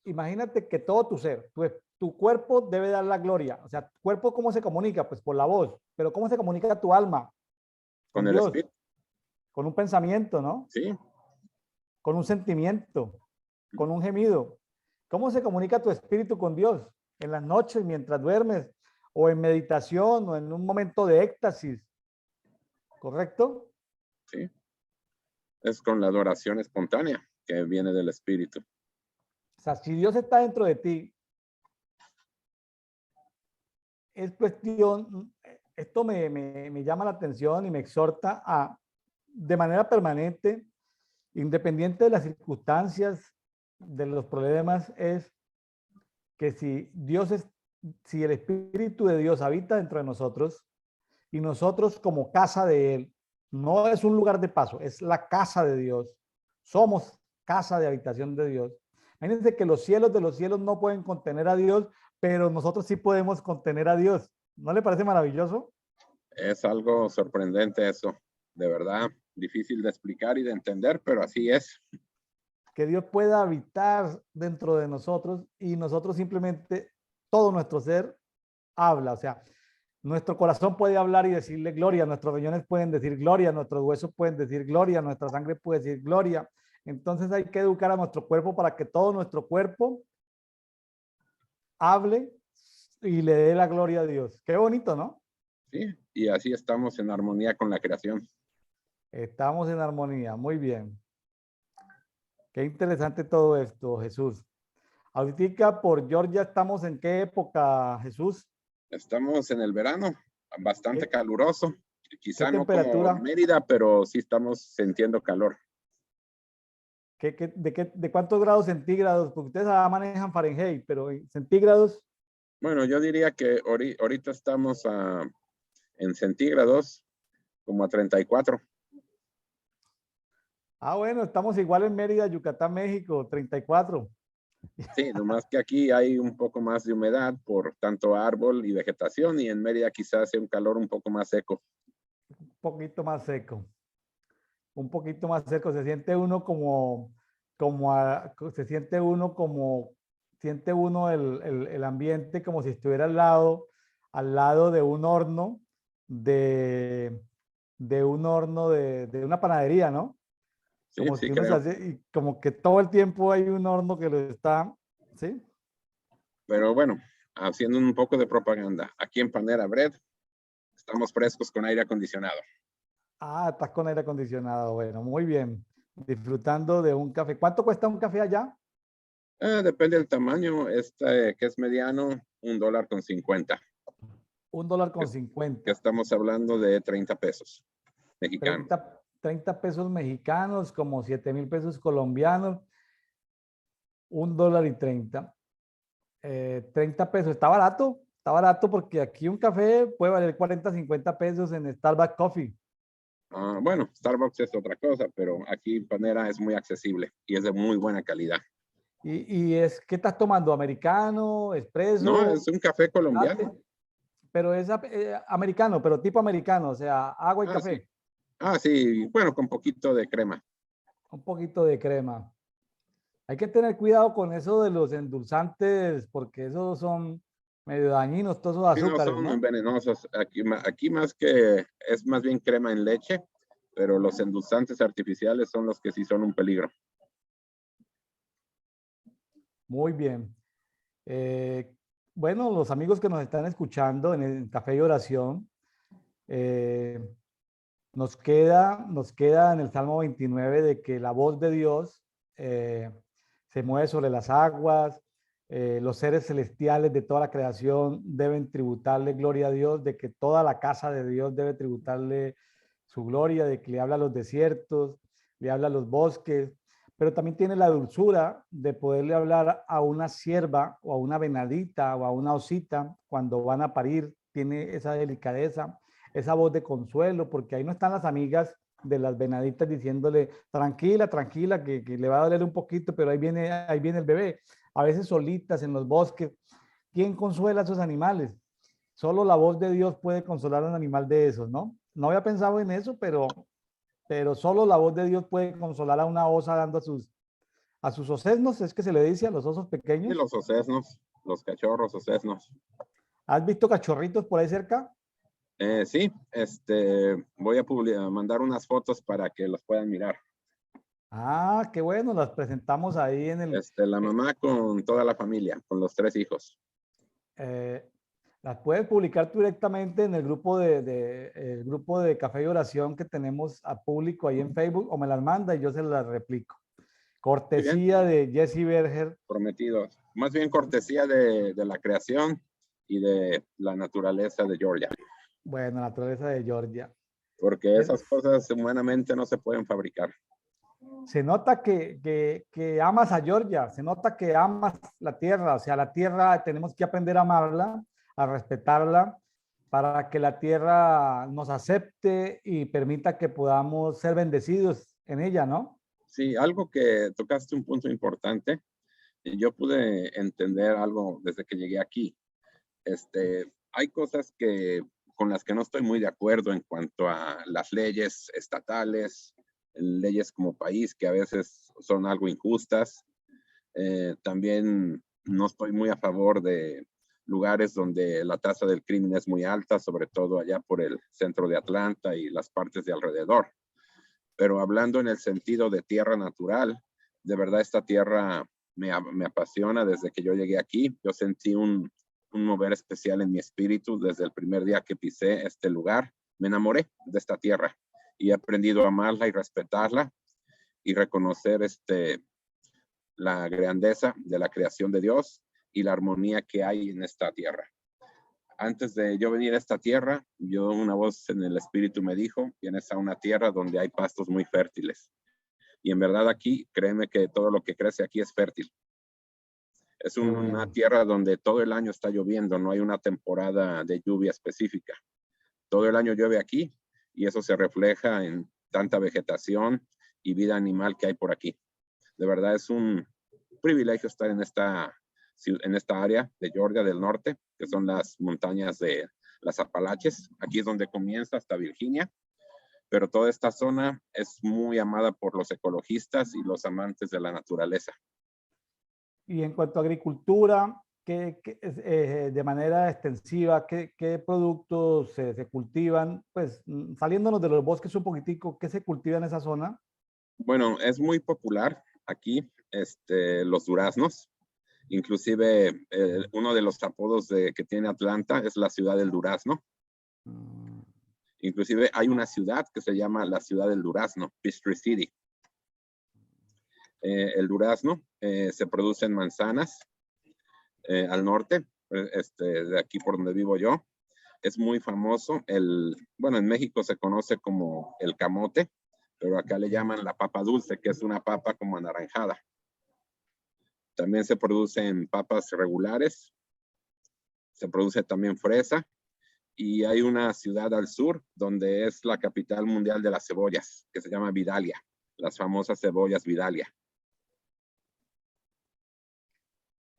imagínate que todo tu ser, tu cuerpo debe dar la gloria. O sea, ¿tu cuerpo cómo se comunica? Pues por la voz. Pero ¿cómo se comunica tu alma? Con Con el Dios, espíritu, con un pensamiento, ¿no? sí. Con un sentimiento, con un gemido. ¿Cómo se comunica tu espíritu con Dios? En las noches, mientras duermes, o en meditación, o en un momento de éxtasis. ¿Correcto? Sí. Es con la adoración espontánea que viene del espíritu. O sea, si Dios está dentro de ti, es cuestión, esto me llama la atención y me exhorta a, de manera permanente, independiente de las circunstancias, de los problemas, es que si el Espíritu de Dios habita dentro de nosotros y nosotros como casa de Él, no es un lugar de paso, es la casa de Dios, somos casa de habitación de Dios. Imagínense que los cielos de los cielos no pueden contener a Dios, pero nosotros sí podemos contener a Dios. ¿No le parece maravilloso? Es algo sorprendente eso, de verdad, difícil de explicar y de entender, pero así es. Que Dios pueda habitar dentro de nosotros y nosotros simplemente, todo nuestro ser habla, o sea, nuestro corazón puede hablar y decirle gloria, nuestros riñones pueden decir gloria, nuestros huesos pueden decir gloria, nuestra sangre puede decir gloria. Entonces hay que educar a nuestro cuerpo para que todo nuestro cuerpo hable y le dé la gloria a Dios. Qué bonito, ¿no? Sí, y así estamos en armonía con la creación. Estamos en armonía, muy bien. Qué interesante todo esto, Jesús. Ahorita por Georgia estamos en qué época, Jesús? Estamos en el verano, bastante ¿Qué, caluroso, qué quizá no como temperatura? Mérida, pero sí estamos sintiendo calor. De cuántos grados centígrados? Porque ustedes manejan Fahrenheit, pero en centígrados. Bueno, yo diría que ahorita estamos en centígrados, como a 34. Ah, bueno, estamos igual en Mérida, Yucatán, México, 34. Sí, nomás que aquí hay un poco más de humedad por tanto árbol y vegetación, y en Mérida quizás sea un calor un poco más seco. Un poquito más seco. Un poquito más seco. Se siente uno se siente uno siente uno el ambiente como si estuviera al lado de un horno, de, de un horno de una panadería, ¿no? Sí, Como sí que uno se creo. hace, y como que todo el tiempo hay un horno que lo está, ¿sí? Pero bueno, haciendo un poco de propaganda, aquí en Panera Bread estamos frescos con aire acondicionado. Ah, estás con aire acondicionado. Bueno, muy bien. Disfrutando de un café. ¿Cuánto cuesta un café allá? Depende del tamaño, que es mediano, $1.50. $1 con Que 50. estamos hablando de 30 pesos mexicanos. 30 pesos mexicanos, como 7.000 pesos colombianos. $1.30. 30 pesos. Está barato. Está barato porque aquí un café puede valer 40, 50 pesos en Starbucks Coffee. Bueno, Starbucks es otra cosa, pero aquí Panera es muy accesible y es de muy buena calidad. ¿Qué estás tomando? ¿Americano, No, espresso, es un café latte? colombiano. Pero es americano, pero tipo americano, o sea, agua y Sí. café. Sí, bueno, con poquito de crema. Un poquito de crema. Hay que tener cuidado con eso de los endulzantes, porque esos son medio dañinos, todos esos Sí, no azúcares, son ¿no? venenosos. Aquí más que es más bien crema en leche, pero los endulzantes artificiales son los que sí son un peligro. Muy bien. Eh, bueno, los amigos que nos están escuchando en el Café y Oración, eh, nos queda en el Salmo 29 de que la voz de Dios eh, se mueve sobre las aguas, los seres celestiales de toda la creación deben tributarle gloria a Dios, de que toda la casa de Dios debe tributarle su gloria, de que le habla a los desiertos, le habla a los bosques, pero también tiene la dulzura de poderle hablar a una sierva o a una venadita o a una osita cuando van a parir, tiene esa delicadeza, esa voz de consuelo, porque ahí no están las amigas de las venaditas diciéndole, tranquila, tranquila, que le va a doler un poquito, pero ahí viene el bebé. A veces solitas en los bosques. ¿Quién consuela a esos animales? Solo la voz de Dios puede consolar a un animal de esos, ¿no? No había pensado en eso, pero solo la voz de Dios puede consolar a una osa dando a sus osesnos, es que se le dice a los osos Y pequeños. los ocesnos, los cachorros ocesnos. ¿Has visto cachorritos por ahí cerca? Sí, voy a mandar unas fotos para que los puedan mirar. Ah, qué bueno, las presentamos ahí en el, La mamá con toda la familia, con los 3 hijos. eh, las puedes publicar directamente en el grupo de Café y Oración que tenemos a público ahí en Facebook o me las manda y yo se las replico. Muy bien, Cortesía de Jesse Berger. prometidos. Más bien cortesía de la creación y de la naturaleza de Georgia, Bueno, naturaleza de Georgia. porque Es- esas cosas humanamente no se pueden fabricar. Se nota que amas a Georgia, se nota que amas la tierra, o sea, la tierra tenemos que aprender a amarla, a respetarla, para que la tierra nos acepte y permita que podamos ser bendecidos en ella, ¿no? Sí, algo que tocaste un punto importante. Yo pude entender algo desde que llegué aquí. Hay cosas con las que no estoy muy de acuerdo en cuanto a las leyes estatales, leyes como país que a veces son algo injustas. También no estoy muy a favor de lugares donde la tasa del crimen es muy alta, sobre todo allá por el centro de Atlanta y las partes de alrededor. Pero hablando en el sentido de tierra natural, de verdad esta tierra me apasiona desde que yo llegué aquí. Yo sentí un mover especial en mi espíritu desde el primer día que pisé este lugar. Me enamoré de esta tierra y he aprendido a amarla y respetarla y reconocer la grandeza de la creación de Dios y la armonía que hay en esta tierra. Antes de yo venir a esta tierra, una voz en el espíritu me dijo, vienes a una tierra donde hay pastos muy fértiles. Y en verdad aquí, créeme que todo lo que crece aquí es fértil. Es Qué una bueno. tierra donde todo el año está lloviendo, no hay una temporada de lluvia específica. Todo el año llueve aquí y eso se refleja en tanta vegetación y vida animal que hay por aquí. De verdad es un privilegio estar en esta área de Georgia del Norte, que son las montañas de las Apalaches. Aquí es donde comienza hasta Virginia, pero toda esta zona es muy amada por los ecologistas y los amantes de la naturaleza. Y en cuanto a agricultura, de manera extensiva, qué productos se cultivan? Pues saliéndonos de los bosques un poquitico, ¿qué se cultiva en esa zona? Bueno, es muy popular aquí los duraznos. Inclusive uno de los apodos que tiene Atlanta es la ciudad del durazno. Mm. Inclusive hay una ciudad que se llama la ciudad del durazno, Peachtree City. El durazno se produce en manzanas al norte, de aquí por donde vivo yo. Es muy famoso. Bueno, en México se conoce como el camote, pero acá le llaman la papa dulce, que es una papa como anaranjada. También se producen papas regulares, se produce también fresa, y hay una ciudad al sur donde es la capital mundial de las cebollas, que se llama Vidalia, las famosas cebollas Vidalia.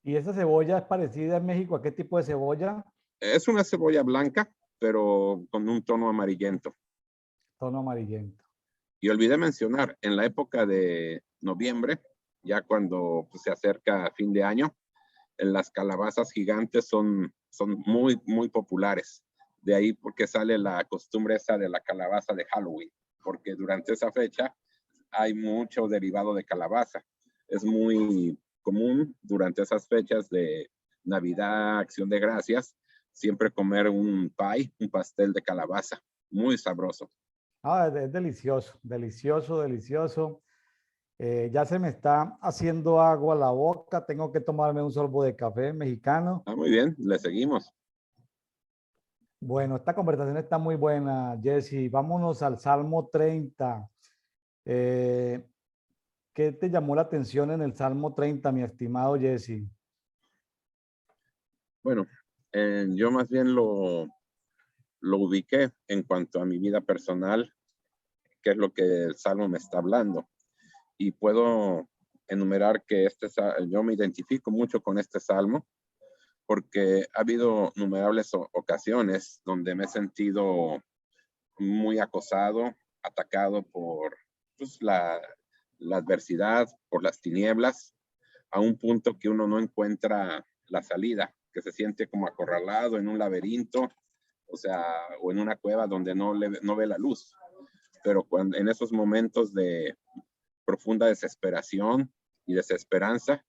¿Y esa cebolla es parecida en México a qué tipo de cebolla? Es una cebolla blanca, pero con un tono amarillento. Tono amarillento. Y olvidé mencionar, en la época de noviembre, ya cuando pues, se acerca fin de año, las calabazas gigantes son muy, muy populares. De ahí porque sale la costumbre esa de la calabaza de Halloween, porque durante esa fecha hay mucho derivado de calabaza. Es muy común durante esas fechas de Navidad, Acción de Gracias, siempre comer un pie, un pastel de calabaza, muy sabroso. Ah, es delicioso, delicioso, delicioso. Ya se me está haciendo agua a la boca. Tengo que tomarme un sorbo de café mexicano. Ah, muy bien, le seguimos. Bueno, esta conversación está muy buena, Jesse. Vámonos al Salmo 30. Eh, ¿Qué te llamó la atención en el Salmo 30, mi estimado Jesse? Bueno, yo más bien lo ubiqué en cuanto a mi vida personal, que es lo que el Salmo me está hablando. Y puedo enumerar que yo me identifico mucho con este Salmo, porque ha habido innumerables ocasiones donde me he sentido muy acosado, atacado por pues, la adversidad, por las tinieblas, a un punto que uno no encuentra la salida, que se siente como acorralado en un laberinto, o sea, o en una cueva donde no ve la luz. Pero en esos momentos de profunda desesperación y desesperanza,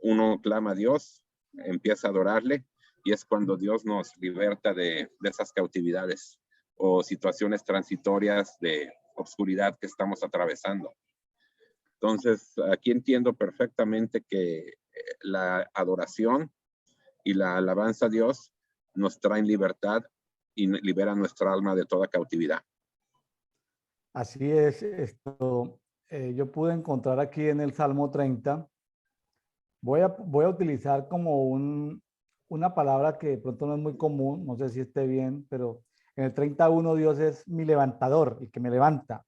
uno clama a Dios, empieza a adorarle, y es cuando Dios nos liberta de esas cautividades o situaciones transitorias de obscuridad que estamos atravesando. Entonces, aquí entiendo perfectamente que la adoración y la alabanza a Dios nos traen libertad y liberan nuestra alma de toda cautividad. Así es, esto. Yo pude encontrar aquí en el Salmo 30. Voy a utilizar como una palabra que de pronto no es muy común, no sé si esté bien, pero en el 31 Dios es mi levantador, el que me levanta.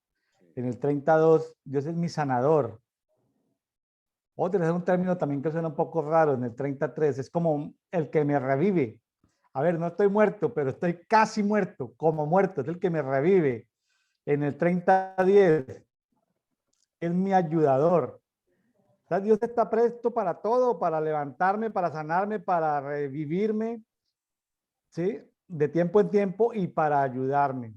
En el 32 Dios es mi sanador. O utilizar un término también que suena un poco raro, en el 33 es como el que me revive. A ver, no estoy muerto, pero estoy casi muerto, como muerto, es el que me revive. En el 30:10 es mi ayudador. O sea, Dios está presto para todo, para levantarme, para sanarme, para revivirme, ¿sí? De tiempo en tiempo y para ayudarme.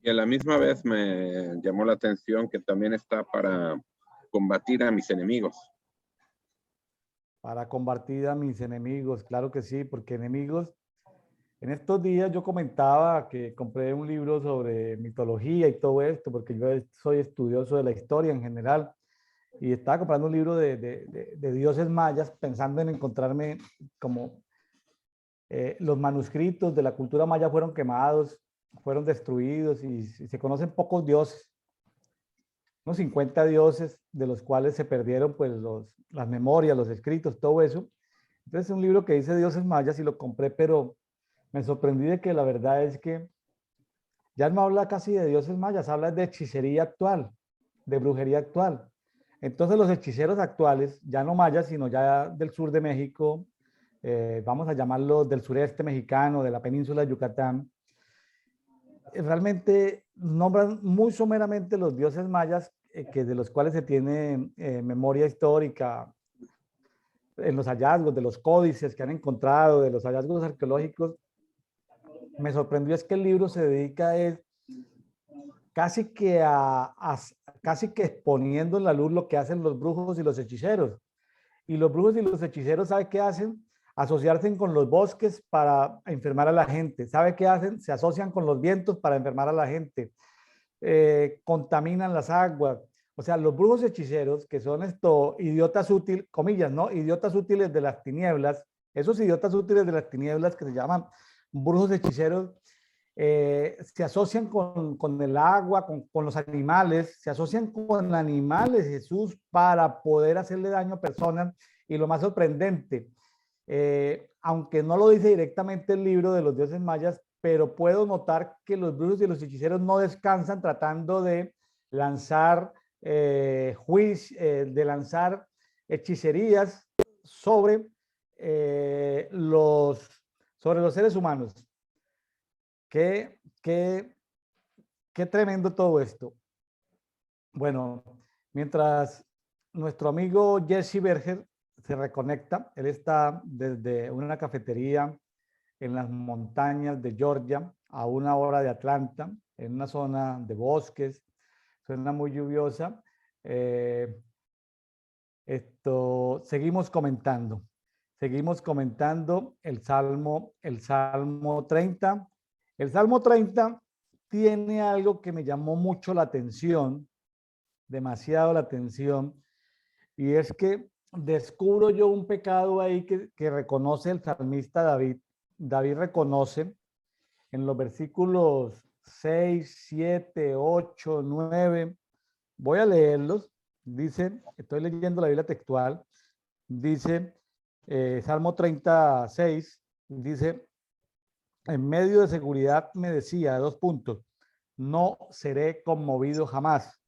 Y a la misma vez me llamó la atención que también está para combatir a mis enemigos. Para combatir a mis enemigos, claro que sí, porque enemigos, en estos días yo comentaba que compré un libro sobre mitología y todo esto, porque yo soy estudioso de la historia en general, y estaba comprando un libro de dioses mayas pensando en encontrarme como los manuscritos de la cultura maya fueron quemados, fueron destruidos y se conocen pocos dioses, unos 50 dioses de los cuales se perdieron pues las memorias, los escritos, todo eso. Entonces es un libro que dice dioses mayas y lo compré, pero me sorprendí de que la verdad es que ya no habla casi de dioses mayas, habla de hechicería actual, de brujería actual. Entonces los hechiceros actuales, ya no mayas, sino ya del sur de México, vamos a llamarlos del sureste mexicano, de la península de Yucatán, realmente nombran muy someramente los dioses mayas, que de los cuales se tiene memoria histórica en los hallazgos, de los códices que han encontrado, de los hallazgos arqueológicos. Me sorprendió es que el libro se dedica a casi que casi que exponiendo en la luz lo que hacen los brujos y los hechiceros. Y los brujos y los hechiceros, ¿sabe qué hacen? Asociarse con los bosques para enfermar a la gente. ¿Sabe qué hacen? Se asocian con los vientos para enfermar a la gente. Contaminan las aguas. O sea, los brujos hechiceros, que son estos idiotas útiles, comillas, ¿no? Idiotas útiles de las tinieblas, esos idiotas útiles de las tinieblas que se llaman brujos hechiceros, se asocian con el agua, con los animales, se asocian con animales, Jesús, para poder hacerle daño a personas. Y lo más sorprendente, aunque no lo dice directamente el libro de los dioses mayas, pero puedo notar que los brujos y los hechiceros no descansan tratando de lanzar de lanzar hechicerías sobre, sobre los seres humanos. Qué, qué, qué tremendo todo esto. Bueno, mientras nuestro amigo Jesse Berger se reconecta, él está desde una cafetería en las montañas de Georgia, a 1 hora de Atlanta, en una zona de bosques, zona muy lluviosa. Seguimos comentando. Seguimos comentando el Salmo 30. El Salmo 30 tiene algo que me llamó mucho la atención, demasiado la atención, y es que descubro yo un pecado ahí que reconoce el salmista David. David reconoce en los versículos 6, 7, 8, 9. Voy a leerlos. Dice, estoy leyendo la Biblia textual, dice, Salmo 36, dice, en medio de seguridad me decía, 2 puntos, no seré conmovido jamás.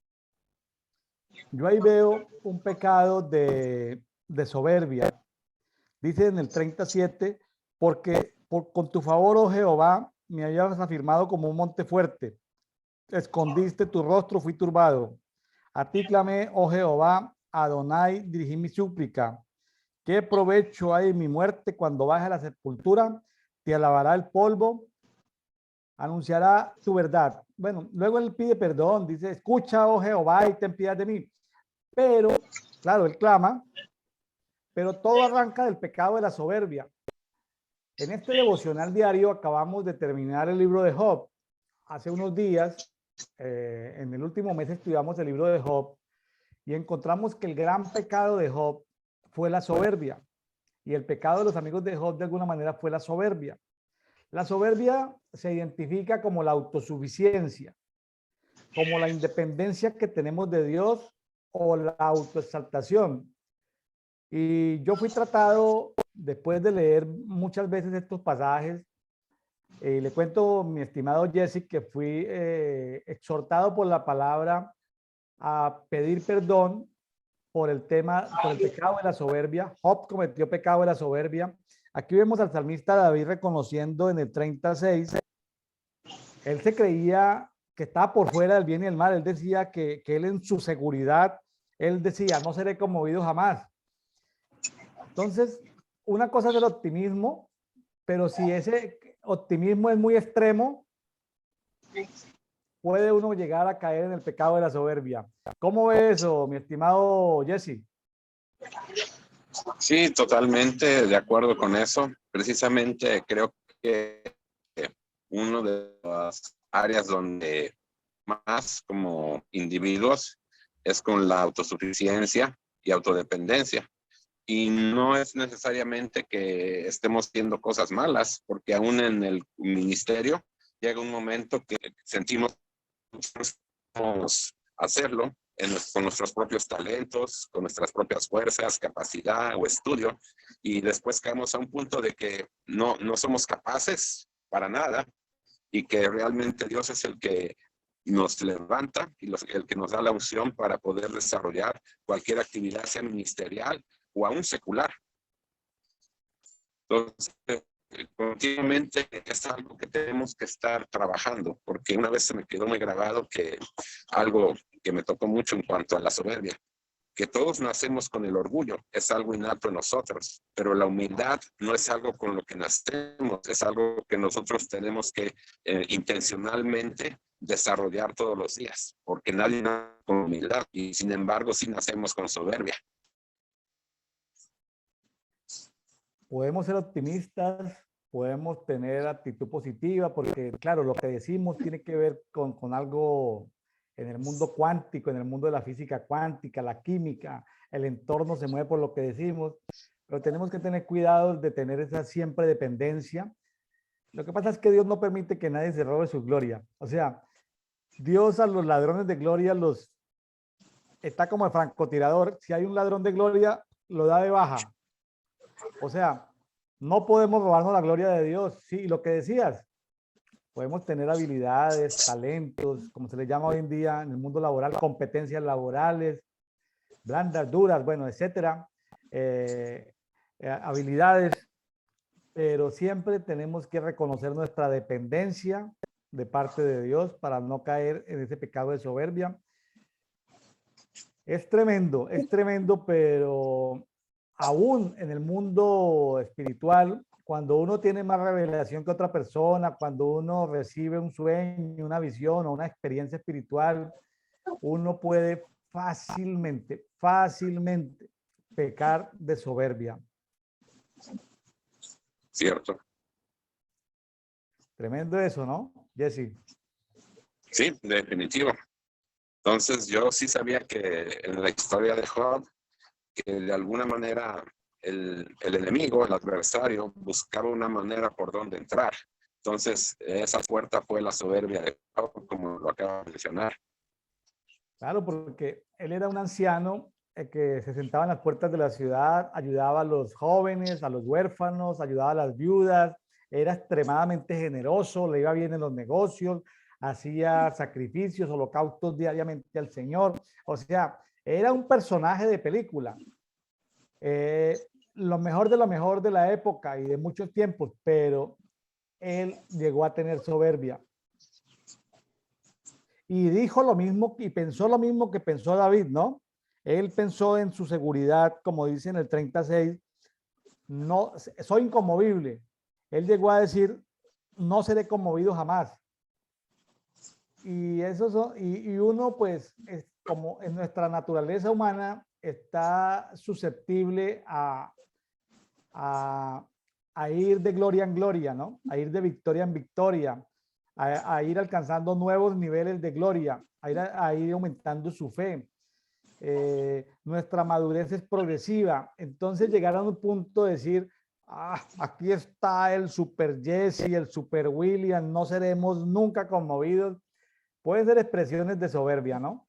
Yo ahí veo un pecado de soberbia. Dice en el 37, porque con tu favor, oh Jehová, me habías afirmado como un monte fuerte. Escondiste tu rostro, fui turbado. A ti clamé, oh Jehová, Adonai, dirigí mi súplica. ¿Qué provecho hay en mi muerte cuando baje a la sepultura? Te alabará el polvo, anunciará tu verdad. Bueno, luego él pide perdón, dice, escucha, oh Jehová, y ten piedad de mí. Pero, claro, él clama, pero todo arranca del pecado de la soberbia. En este devocional diario acabamos de terminar el libro de Job. Hace unos días, en el último mes estudiamos el libro de Job y encontramos que el gran pecado de Job fue la soberbia. Y el pecado de los amigos de Job de alguna manera fue la soberbia. La soberbia se identifica como la autosuficiencia, como la independencia que tenemos de Dios o la autoexaltación. Y yo fui tratado, después de leer muchas veces estos pasajes, le cuento, mi estimado Jesse, que fui exhortado por la palabra a pedir perdón por el pecado de la soberbia. Job cometió pecado de la soberbia. Aquí vemos al salmista David reconociendo en el 36, él se creía que estaba por fuera del bien y el mal. Él decía que él en su seguridad, él decía, no seré conmovido jamás. Entonces, una cosa es el optimismo, pero si ese optimismo es muy extremo, puede uno llegar a caer en el pecado de la soberbia. ¿Cómo ve eso, mi estimado Jesse? Sí, totalmente de acuerdo con eso. Precisamente creo que una de las áreas donde más como individuos es con la autosuficiencia y autodependencia. Y no es necesariamente que estemos haciendo cosas malas, porque aún en el ministerio llega un momento que sentimos que podemos hacerlo con nuestros propios talentos, con nuestras propias fuerzas, capacidad o estudio, y después caemos a un punto de que no somos capaces para nada y que realmente Dios es el que nos levanta y el que nos da la unción para poder desarrollar cualquier actividad, sea ministerial o aún secular. Entonces, continuamente es algo que tenemos que estar trabajando, porque una vez se me quedó muy grabado que algo que me tocó mucho en cuanto a la soberbia, que todos nacemos con el orgullo, es algo innato en nosotros, pero la humildad no es algo con lo que nacemos, es algo que nosotros tenemos que intencionalmente desarrollar todos los días, porque nadie nace con humildad y sin embargo sí nacemos con soberbia. Podemos ser optimistas, podemos tener actitud positiva, porque claro, lo que decimos tiene que ver con algo en el mundo cuántico, en el mundo de la física cuántica, la química, el entorno se mueve por lo que decimos, pero tenemos que tener cuidado de tener esa siempre dependencia. Lo que pasa es que Dios no permite que nadie se robe su gloria. O sea, Dios a los ladrones de gloria los está como el francotirador. Si hay un ladrón de gloria, lo da de baja. O sea, No podemos robarnos la gloria de Dios. Sí, lo que decías, podemos tener habilidades, talentos, como se le llama hoy en día en el mundo laboral, competencias laborales, blandas, duras, bueno, etcétera, habilidades, pero siempre tenemos que reconocer nuestra dependencia de parte de Dios para no caer en ese pecado de soberbia. Es tremendo, pero aún en el mundo espiritual, cuando uno tiene más revelación que otra persona, cuando uno recibe un sueño, una visión o una experiencia espiritual, uno puede fácilmente pecar de soberbia. Cierto. Tremendo eso, ¿no, Jesse? Sí, definitivo. Entonces yo sí sabía que en la historia de Job, que de alguna manera el enemigo, el adversario, buscaba una manera por donde entrar. Entonces esa puerta fue la soberbia de Job, como lo acabo de mencionar. Claro, porque él era un anciano que se sentaba en las puertas de la ciudad, ayudaba a los jóvenes, a los huérfanos, ayudaba a las viudas, era extremadamente generoso, le iba bien en los negocios, hacía sacrificios, holocaustos diariamente al Señor. O sea, era un personaje de película. Lo mejor de la época y de muchos tiempos, pero él llegó a tener soberbia. Y dijo lo mismo y pensó lo mismo que pensó David, ¿no? Él pensó en su seguridad, como dice en el 36, no, soy inconmovible. Él llegó a decir, no seré conmovido jamás. Y eso y uno, pues, es como en nuestra naturaleza humana, está susceptible a, a ir de gloria en gloria, ¿no? A ir de victoria en victoria, a ir alcanzando nuevos niveles de gloria, a ir aumentando su fe. Nuestra madurez es progresiva. Entonces llegar a un punto de decir, aquí está el super Jesse, el super William, no seremos nunca conmovidos. Pueden ser expresiones de soberbia, ¿no?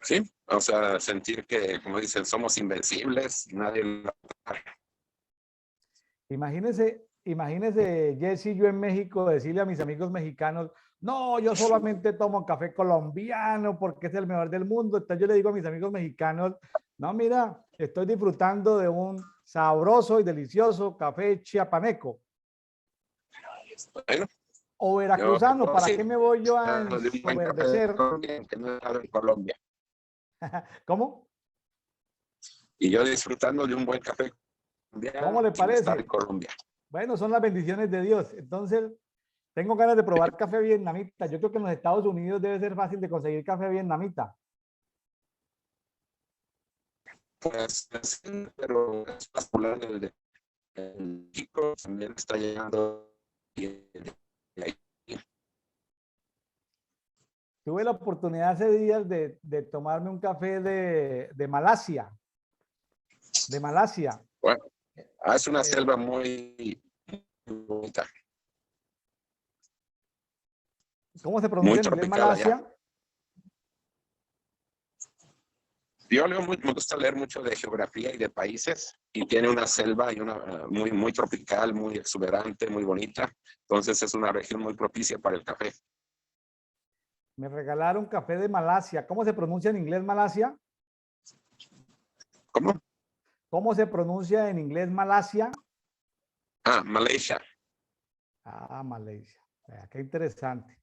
Sí, o sea, sentir que, como dicen, somos invencibles, nadie lo... Imagínese, Jesse, yo en México decirle a mis amigos mexicanos, no, yo solamente tomo café colombiano porque es el mejor del mundo. Entonces yo le digo a mis amigos mexicanos, no, mira, estoy disfrutando de un sabroso y delicioso café chiapaneco. Bueno, O veracruzano, ¿para qué me voy yo a de un buen café de ensoberdecer? Colombia, que no he estado en Colombia. ¿Cómo? Y yo disfrutando de un buen café ¿Cómo colombiano le sin estar en parece? Colombia. Bueno, son las bendiciones de Dios. Entonces, tengo ganas de probar café vietnamita. Yo creo que en los Estados Unidos debe ser fácil de conseguir café vietnamita. Pues, pero es popular el chico, también está llegando. Tuve la oportunidad hace días de tomarme un café de Malasia. De Malasia. Bueno, es una Eh, selva muy bonita, ¿Cómo se muy pronuncia en inglés tropical allá. Malasia? Yo leo me gusta leer mucho de geografía y de países, y tiene una selva y una muy tropical, muy exuberante, muy bonita. Entonces es una región muy propicia para el café. Me regalaron café de Malasia. ¿Cómo se pronuncia en inglés Malasia? ¿Cómo? ¿Cómo se pronuncia en inglés Malasia? Malaysia. Malaysia. Qué interesante.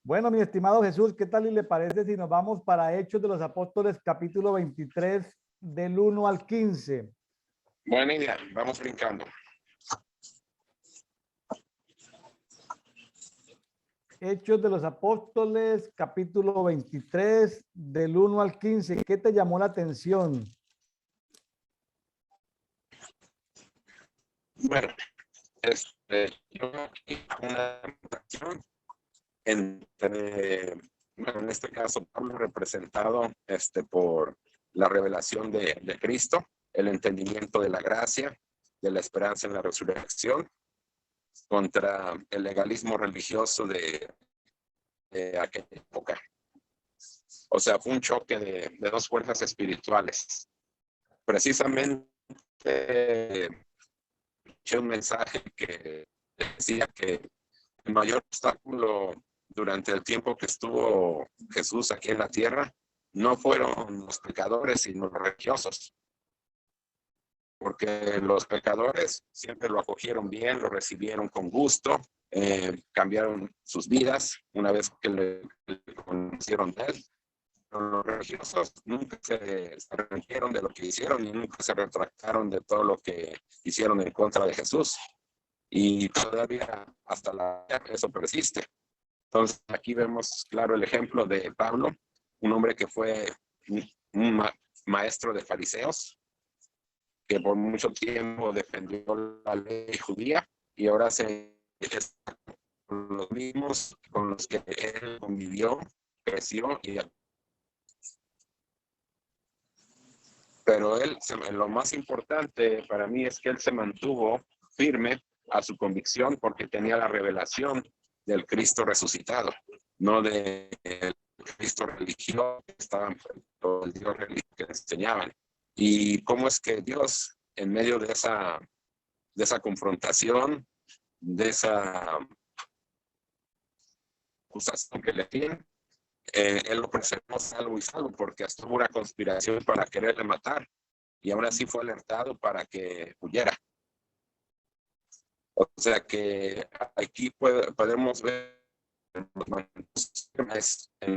Bueno, mi estimado Jesús, ¿qué tal y le parece si nos vamos para Hechos de los Apóstoles, capítulo 23, del 1 al 15? Buena idea, vamos brincando. Hechos de los Apóstoles, capítulo 23, del 1 al 15. ¿Qué te llamó la atención? Bueno, yo aquí una acción entre, bueno, en este caso, Pablo representado por la revelación de Cristo, el entendimiento de la gracia, de la esperanza en la resurrección, contra el legalismo religioso de aquella época. O sea, fue un choque de dos fuerzas espirituales. Precisamente escuché un mensaje que decía que el mayor obstáculo durante el tiempo que estuvo Jesús aquí en la tierra no fueron los pecadores, sino los religiosos. Porque los pecadores siempre lo acogieron bien, lo recibieron con gusto, cambiaron sus vidas una vez que le conocieron de él. Pero los religiosos nunca se arrepintieron de lo que hicieron y nunca se retractaron de todo lo que hicieron en contra de Jesús. Y todavía hasta la eso persiste. Entonces aquí vemos claro el ejemplo de Pablo, un hombre que fue un maestro de fariseos, que por mucho tiempo defendió la ley judía y ahora se está con los mismos con los que él convivió, creció y pero él, lo más importante para mí es que él se mantuvo firme a su convicción porque tenía la revelación del Cristo resucitado, no del Cristo religioso que estaban, o el Dios religioso que enseñaban. Y cómo es que Dios, en medio de esa confrontación, de esa acusación que le tienen, él lo preservó salvo y salvo, porque hasta hubo una conspiración para quererle matar, y ahora sí fue alertado para que huyera. O sea que aquí podemos ver en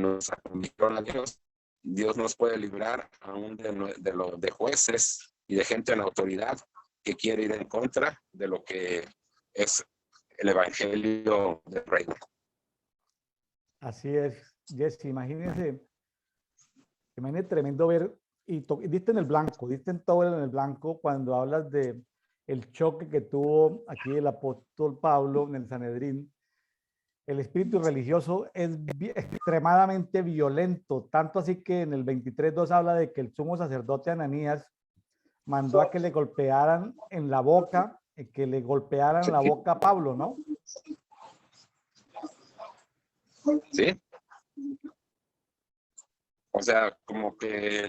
nuestra convicción a Dios. Dios nos puede librar aún de jueces y de gente en autoridad que quiere ir en contra de lo que es el evangelio del reino. Así es, Jesse, imagínese tremendo ver, y diste en el blanco, diste en todo en el blanco cuando hablas de el choque que tuvo aquí el apóstol Pablo en el Sanedrín. El espíritu religioso es extremadamente violento, tanto así que en el 23:2 habla de que el sumo sacerdote Ananías mandó a que le golpearan en la boca, que le golpearan la boca a Pablo, ¿no? Sí. O sea, como que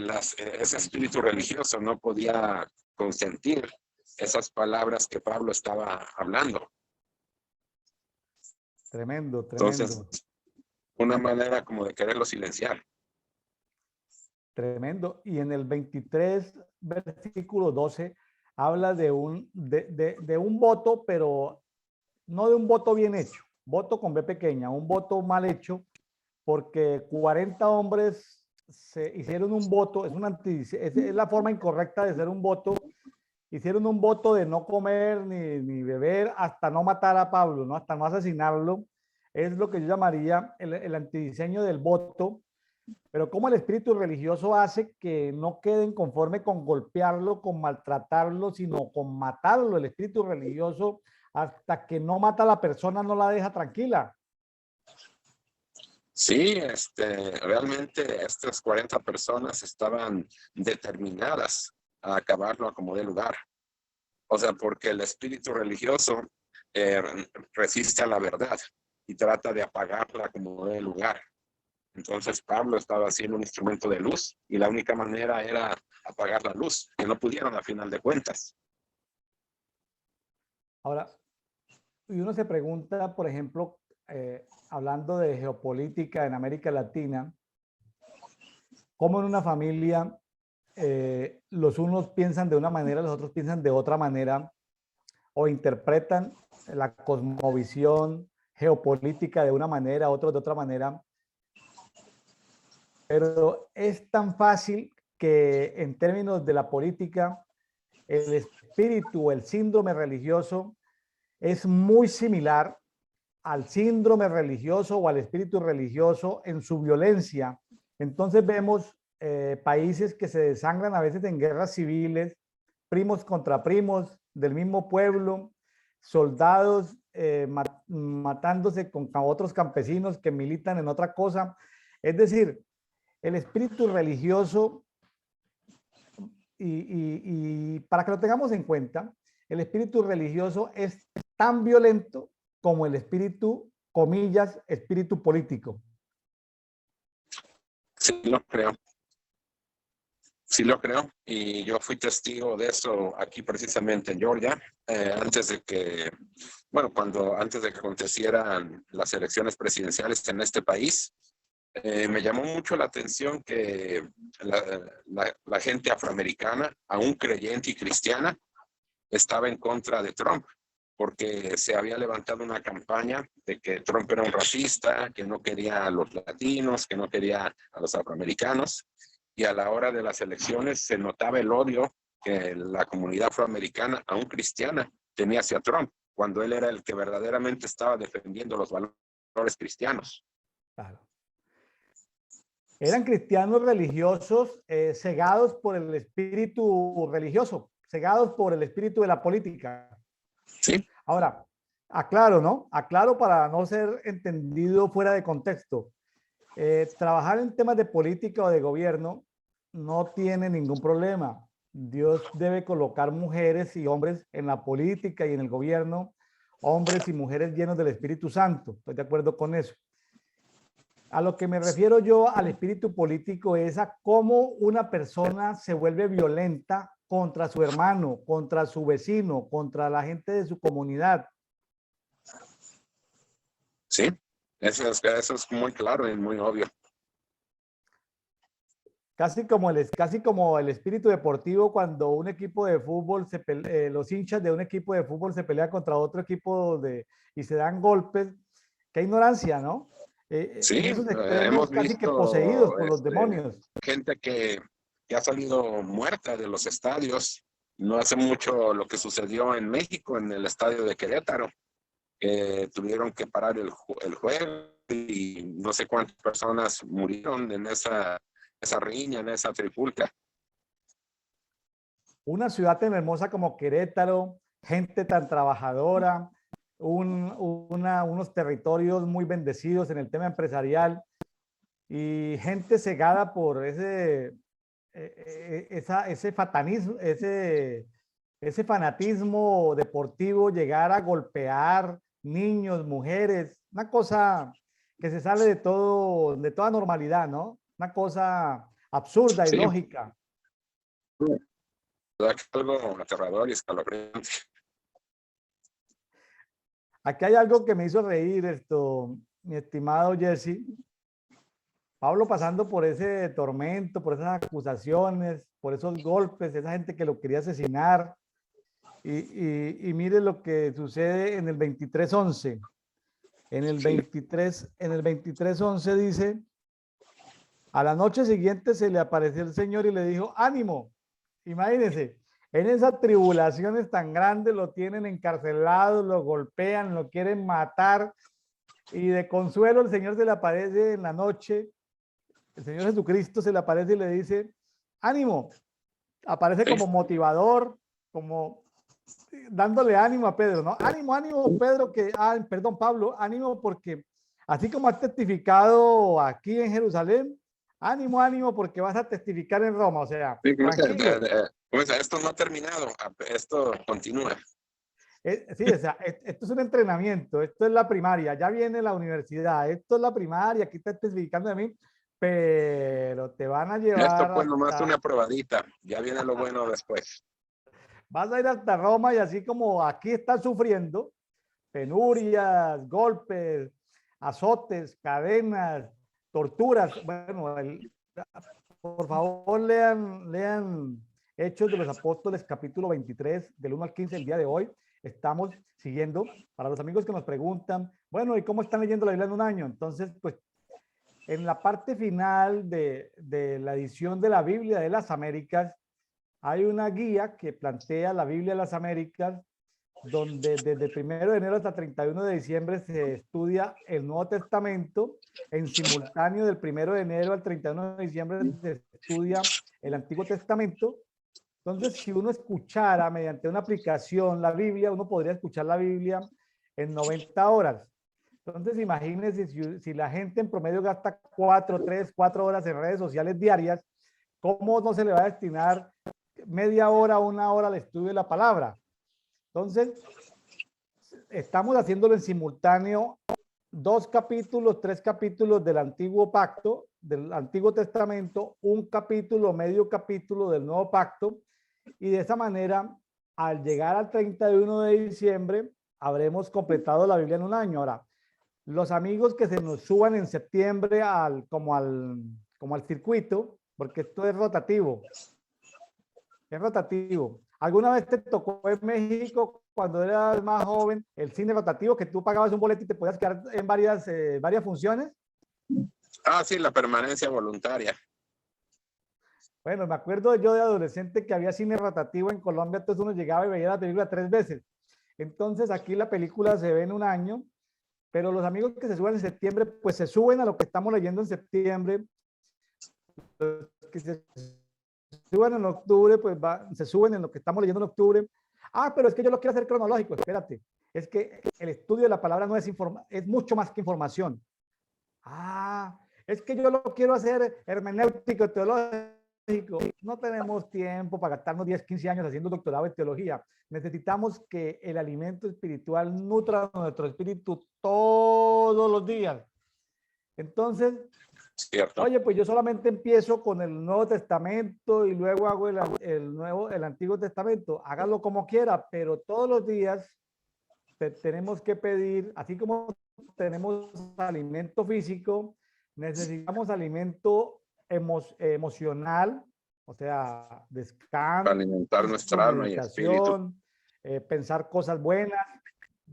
ese espíritu religioso no podía consentir esas palabras que Pablo estaba hablando. Tremendo, tremendo. Entonces, una manera como de quererlo silenciar. Tremendo. Y en el 23, versículo 12, habla de un voto, pero no de un voto bien hecho, voto con B pequeña, un voto mal hecho, porque 40 hombres se hicieron un voto, es la forma incorrecta de hacer un voto, hicieron un voto de no comer ni beber hasta no matar a Pablo, ¿no? Hasta no asesinarlo. Es lo que yo llamaría el antidiseño del voto. Pero cómo el espíritu religioso hace que no queden conforme con golpearlo, con maltratarlo, sino con matarlo. El espíritu religioso, hasta que no mata a la persona, no la deja tranquila. Sí, realmente estas 40 personas estaban determinadas a acabarlo a como dé lugar. O sea, porque el espíritu religioso resiste a la verdad y trata de apagarla como dé lugar. Entonces Pablo estaba siendo un instrumento de luz y la única manera era apagar la luz, que no pudieron a final de cuentas. Ahora, y uno se pregunta, por ejemplo, hablando de geopolítica en América Latina, cómo en una familia los unos piensan de una manera, los otros piensan de otra manera, o interpretan la cosmovisión geopolítica de una manera, otros de otra manera. Pero es tan fácil que en términos de la política, el espíritu, el síndrome religioso es muy similar al síndrome religioso o al espíritu religioso en su violencia. Entonces vemos países que se desangran a veces en guerras civiles, primos contra primos del mismo pueblo, soldados matándose con otros campesinos que militan en otra cosa. Es decir, el espíritu religioso, y para que lo tengamos en cuenta, el espíritu religioso es tan violento como el espíritu, comillas, espíritu político. Sí, lo creo. Sí lo creo, y yo fui testigo de eso aquí precisamente en Georgia, antes de que, bueno, antes de que acontecieran las elecciones presidenciales en este país. Me llamó mucho la atención que la gente afroamericana, aún creyente y cristiana, estaba en contra de Trump, porque se había levantado una campaña de que Trump era un racista, que no quería a los latinos, que no quería a los afroamericanos, y a la hora de las elecciones se notaba el odio que la comunidad afroamericana, aún cristiana, tenía hacia Trump, cuando él era el que verdaderamente estaba defendiendo los valores cristianos. Claro. Eran cristianos religiosos cegados por el espíritu religioso, cegados por el espíritu de la política. Sí. Ahora, aclaro, ¿no? Aclaro para no ser entendido fuera de contexto. Trabajar en temas de política o de gobierno no tiene ningún problema. Dios debe colocar mujeres y hombres en la política y en el gobierno, hombres y mujeres llenos del Espíritu Santo. Estoy de acuerdo con eso. A lo que me refiero yo al espíritu político es a cómo una persona se vuelve violenta contra su hermano, contra su vecino, contra la gente de su comunidad. Sí, eso es muy claro y muy obvio. Casi como el espíritu deportivo cuando un equipo de fútbol, los hinchas de un equipo de fútbol se pelean contra otro equipo y se dan golpes. Qué ignorancia, ¿no? Sí, En esos hemos extremos casi que visto poseídos por los demonios. gente que ha salido muerta de los estadios. No hace mucho lo que sucedió en México, en el estadio de Querétaro, que tuvieron que parar el juego y no sé cuántas personas murieron en esa riña, en esa trifulca. Una ciudad tan hermosa como Querétaro, gente tan trabajadora, unos territorios muy bendecidos en el tema empresarial y gente cegada por ese fanatismo deportivo, llegar a golpear niños, mujeres, una cosa que se sale de toda normalidad, ¿no? Una cosa absurda y Sí. lógica. Algo aterrador y escalofriante. Aquí hay algo que me hizo reír, mi estimado Jesse. Pablo pasando por ese tormento, por esas acusaciones, por esos golpes, esa gente que lo quería asesinar. Y mire lo que sucede en el 23:11. En el 23:11 dice, a la noche siguiente se le apareció el Señor y le dijo, ánimo. Imagínense, en esas tribulaciones tan grandes lo tienen encarcelado, lo golpean, lo quieren matar y de consuelo el Señor se le aparece en la noche, el Señor Jesucristo se le aparece y le dice, ánimo, aparece como motivador, como dándole ánimo a Pedro, ¿no? Ánimo, ánimo, Pedro, perdón, Pablo, ánimo porque así como has testificado aquí en Jerusalén, ánimo, ánimo porque vas a testificar en Roma, o sea, Sí, tranquilo. Esto no ha terminado, esto continúa. Sí, o sea, esto es un entrenamiento, esto es la primaria, ya viene la universidad, esto es la primaria, aquí está testificando de mí, pero te van a llevar Esto fue nomás una probadita, ya viene lo bueno después. Vas a ir hasta Roma y así como aquí estás sufriendo, penurias, golpes, azotes, cadenas, torturas, bueno, por favor lean Hechos de los Apóstoles, capítulo 23, del 1 al 15, el día de hoy. Estamos siguiendo, para los amigos que nos preguntan, bueno, ¿y cómo están leyendo la Biblia en un año? Entonces, pues, en la parte final de la edición de la Biblia de las Américas, hay una guía que plantea la Biblia de las Américas, donde desde el 1 de enero hasta 31 de diciembre se estudia el Nuevo Testamento, en simultáneo del 1 de enero al 31 de diciembre se estudia el Antiguo Testamento. Entonces, si uno escuchara mediante una aplicación la Biblia, uno podría escuchar la Biblia en 90 horas. Entonces, imagínense si la gente en promedio gasta 4 horas en redes sociales diarias, ¿cómo no se le va a destinar media hora, 1 hora al estudio de la palabra? Entonces, estamos haciéndolo en simultáneo 2 capítulos, 3 capítulos del Antiguo Pacto, del Antiguo Testamento, un capítulo, medio capítulo del Nuevo Pacto, y de esa manera, al llegar al 31 de diciembre, habremos completado la Biblia en un año. Ahora, los amigos que se nos suban en septiembre como al circuito, porque esto es rotativo. Es rotativo. ¿Alguna vez te tocó en México, cuando eras más joven, el cine rotativo, que tú pagabas un boleto y te podías quedar en varias funciones? Ah, sí, la permanencia voluntaria. Bueno, me acuerdo yo de adolescente que había cine rotativo en Colombia, entonces uno llegaba y veía la película 3 veces. Entonces aquí la película se ve en un año, pero los amigos que se suben en septiembre, pues se suben a lo que estamos leyendo en septiembre. Los que se suben en octubre, pues se suben en lo que estamos leyendo en octubre. Ah, pero es que yo lo quiero hacer cronológico. Espérate, es que el estudio de la palabra no es mucho más que información. Ah, es que yo lo quiero hacer hermenéutico, teológico. No tenemos tiempo para gastarnos 10, 15 años haciendo doctorado en teología. Necesitamos que el alimento espiritual nutra nuestro espíritu todos los días. Entonces, Cierto. oye, pues yo solamente empiezo con el Nuevo Testamento y luego hago el Antiguo Testamento. Hágalo como quiera, pero todos los días tenemos que pedir, así como tenemos alimento físico, necesitamos alimento emocional, o sea, descanso, Para alimentar nuestra alma y espíritu. meditación, pensar cosas buenas,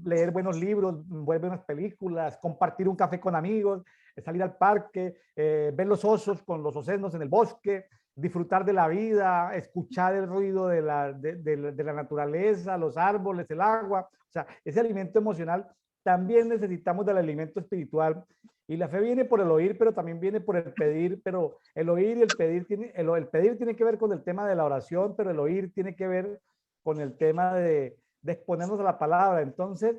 leer buenos libros, ver buenas películas, compartir un café con amigos, salir al parque, ver los osos con los ocenos en el bosque, disfrutar de la vida, escuchar el ruido de la naturaleza, los árboles, el agua. O sea, ese alimento emocional también necesitamos del alimento espiritual. Y la fe viene por el oír, pero también viene por el pedir, pero el oír y el pedir el pedir tiene que ver con el tema de la oración, pero el oír tiene que ver con el tema de exponernos a la palabra. Entonces,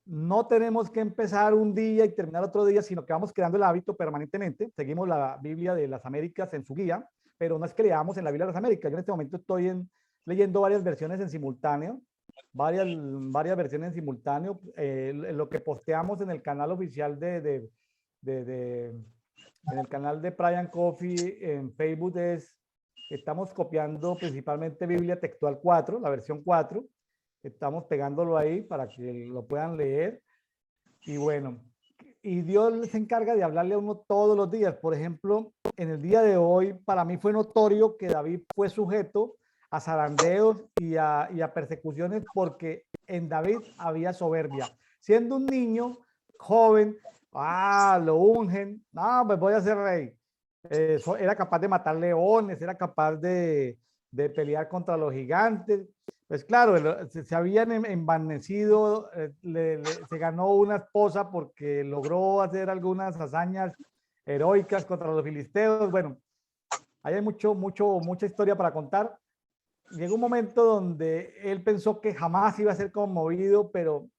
no tenemos que empezar un día y terminar otro día, sino que vamos creando el hábito permanentemente. Seguimos la Biblia de las Américas en su guía, pero no es que leamos en la Biblia de las Américas. Yo en este momento estoy leyendo varias versiones en simultáneo, varias versiones en simultáneo. Lo que posteamos en el canal oficial en el canal de Brian Coffee en Facebook estamos copiando principalmente Biblia Textual 4, la versión 4. Estamos pegándolo ahí para que lo puedan leer. Y bueno, y Dios se encarga de hablarle a uno todos los días. Por ejemplo, en el día de hoy, para mí fue notorio que David fue sujeto a zarandeos y a persecuciones porque en David había soberbia. Siendo un niño joven, lo ungen, no, pues voy a ser rey. Era capaz de matar leones, era capaz de pelear contra los gigantes. Pues claro, se habían envanecido, se ganó una esposa porque logró hacer algunas hazañas heroicas contra los filisteos. Bueno, ahí hay mucha historia para contar. Llegó un momento donde él pensó que jamás iba a ser conmovido, pero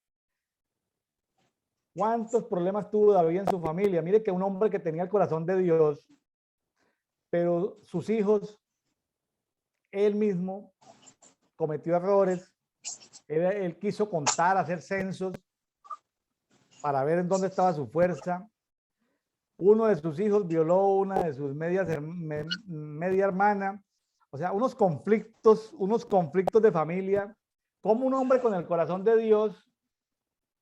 ¿cuántos problemas tuvo David en su familia? Mire que un hombre que tenía el corazón de Dios, pero sus hijos, él mismo, cometió errores. Él quiso contar, hacer censos para ver en dónde estaba su fuerza. Uno de sus hijos violó una de sus media hermana. O sea, unos conflictos de familia. Como un hombre con el corazón de Dios,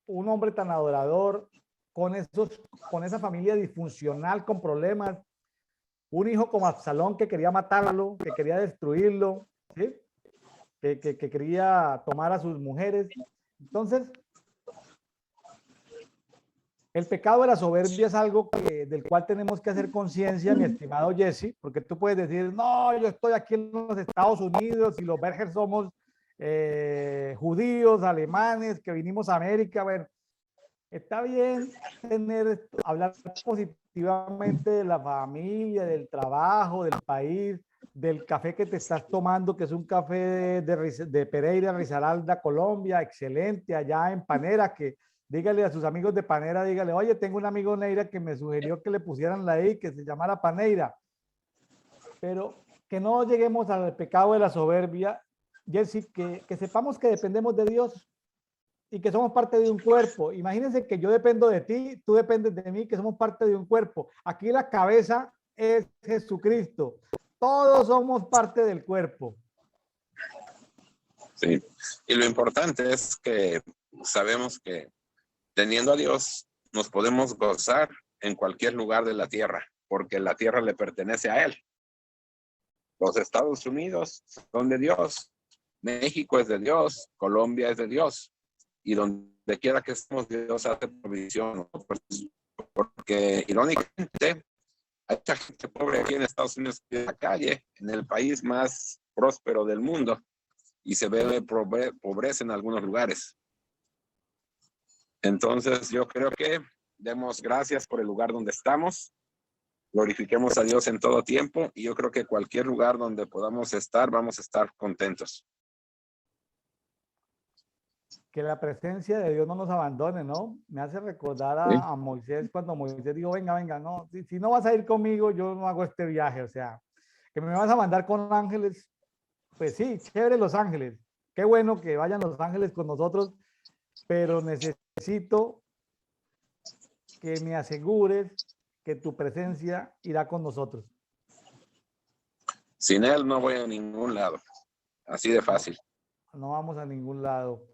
un hombre tan adorador, con esa familia disfuncional, con problemas, un hijo como Absalón que quería matarlo, que quería destruirlo, ¿sí? Que quería tomar a sus mujeres. Entonces, el pecado de la soberbia es algo del cual tenemos que hacer conciencia, mi estimado Jesse, porque tú puedes decir, no, yo estoy aquí en los Estados Unidos y los Berger somos judíos, alemanes, que vinimos a América. Bueno, está bien hablar positivamente de la familia, del trabajo, del país, del café que te estás tomando, que es un café de Pereira, Risaralda, Colombia, excelente, allá en Panera, que dígale a sus amigos de Panera, dígale, oye, tengo un amigo Neira que me sugirió que le pusieran la I, que se llamara Paneira. Pero que no lleguemos al pecado de la soberbia, Jesse, que sepamos que dependemos de Dios, y que somos parte de un cuerpo. Imagínense que yo dependo de ti, tú dependes de mí, que somos parte de un cuerpo. Aquí la cabeza es Jesucristo. Todos somos parte del cuerpo. Sí, y lo importante es que sabemos que teniendo a Dios nos podemos gozar en cualquier lugar de la tierra, porque la tierra le pertenece a Él. Los Estados Unidos son de Dios, México es de Dios, Colombia es de Dios, y donde quiera que estemos, Dios hace provisión, porque irónicamente hay mucha gente pobre aquí en Estados Unidos, en la calle, en el país más próspero del mundo, y se ve pobreza en algunos lugares. Entonces yo creo que demos gracias por el lugar donde estamos, glorifiquemos a Dios en todo tiempo, y yo creo que cualquier lugar donde podamos estar, vamos a estar contentos. Que la presencia de Dios no nos abandone, ¿no? Me hace recordar a Moisés cuando Moisés dijo, venga, venga, no, si no vas a ir conmigo, yo no hago este viaje, o sea, que me vas a mandar con ángeles, pues sí, chévere los ángeles, qué bueno que vayan los ángeles con nosotros, pero necesito que me asegures que tu presencia irá con nosotros. Sin Él no voy a ningún lado, así de fácil. No vamos a ningún lado.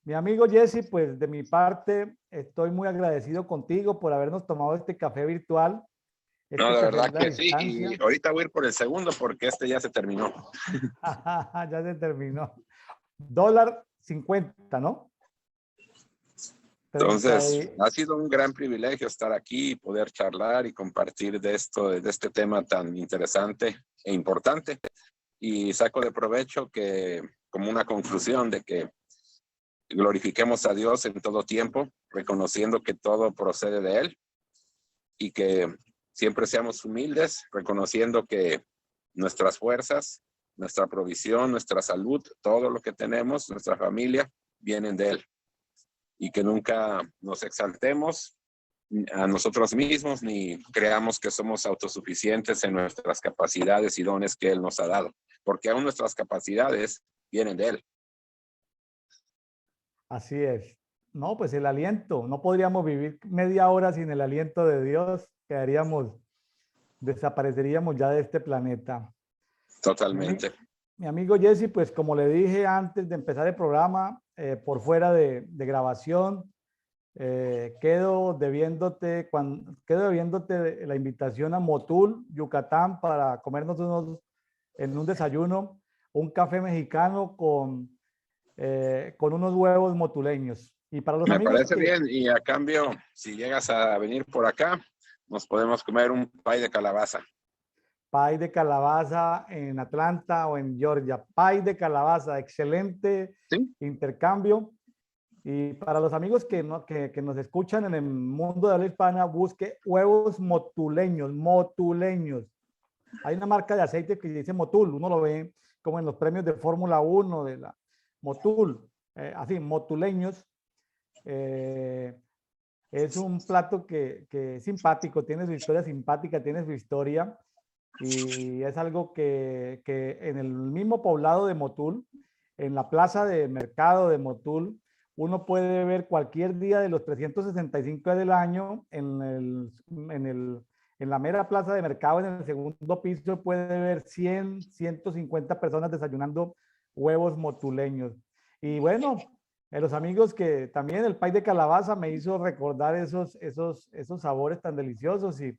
Mi amigo Jesse, pues de mi parte estoy muy agradecido contigo por habernos tomado este café virtual. No, de verdad que sí, y ahorita voy a ir por el segundo porque este ya se terminó. Ya se terminó. $1.50, ¿no? Entonces, ha sido un gran privilegio estar aquí y poder charlar y compartir de este tema tan interesante e importante. Y saco de provecho que, como una conclusión, de que glorifiquemos a Dios en todo tiempo, reconociendo que todo procede de Él, y que siempre seamos humildes, reconociendo que nuestras fuerzas, nuestra provisión, nuestra salud, todo lo que tenemos, nuestra familia, vienen de Él. Y que nunca nos exaltemos a nosotros mismos ni creamos que somos autosuficientes en nuestras capacidades y dones que Él nos ha dado, porque aún nuestras capacidades vienen de Él. Así es. No, pues el aliento. No podríamos vivir media hora sin el aliento de Dios. Desapareceríamos ya de este planeta. Totalmente. Mi amigo Jesse, pues como le dije antes de empezar el programa, por fuera de grabación, quedo debiéndote la invitación a Motul, Yucatán, para comernos en un desayuno, un café mexicano con unos huevos motuleños. Y para los amigos parece bien, y a cambio, si llegas a venir por acá, nos podemos comer un pay de calabaza. Pay de calabaza en Atlanta o en Georgia. Pay de calabaza, excelente. ¿Sí? Intercambio. Y para los amigos que nos escuchan en el mundo de habla hispana, busque huevos motuleños, motuleños. Hay una marca de aceite que dice Motul, uno lo ve como en los premios de Fórmula 1 de la Motul, así, motuleños. Es un plato que es simpático, tiene su historia simpática, tiene su historia, y es algo que en el mismo poblado de Motul, en la plaza de mercado de Motul, uno puede ver cualquier día de los 365 del año en la mera plaza de mercado, en el segundo piso, puede ver 100, 150 personas desayunando huevos motuleños. Y bueno, los amigos que también el pay de calabaza me hizo recordar esos sabores tan deliciosos. Y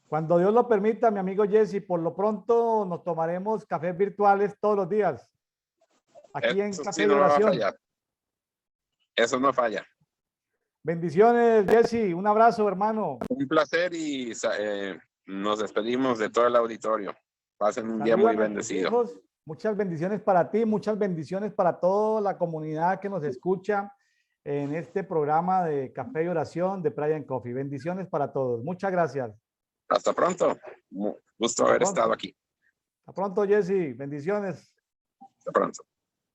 cuando Dios lo permita, mi amigo Jesse, por lo pronto nos tomaremos cafés virtuales todos los días. Aquí en Café y Oración. Eso no falla. Bendiciones, Jesse. Un abrazo, hermano. Un placer, y nos despedimos de todo el auditorio. Pasen un día muy bendecido. Hijos. Muchas bendiciones para ti, muchas bendiciones para toda la comunidad que nos escucha en este programa de Café y Oración de Praia Coffee. Bendiciones para todos. Muchas gracias. Hasta pronto. Gusto haber estado aquí. Hasta pronto, Jesse. Bendiciones. Hasta pronto.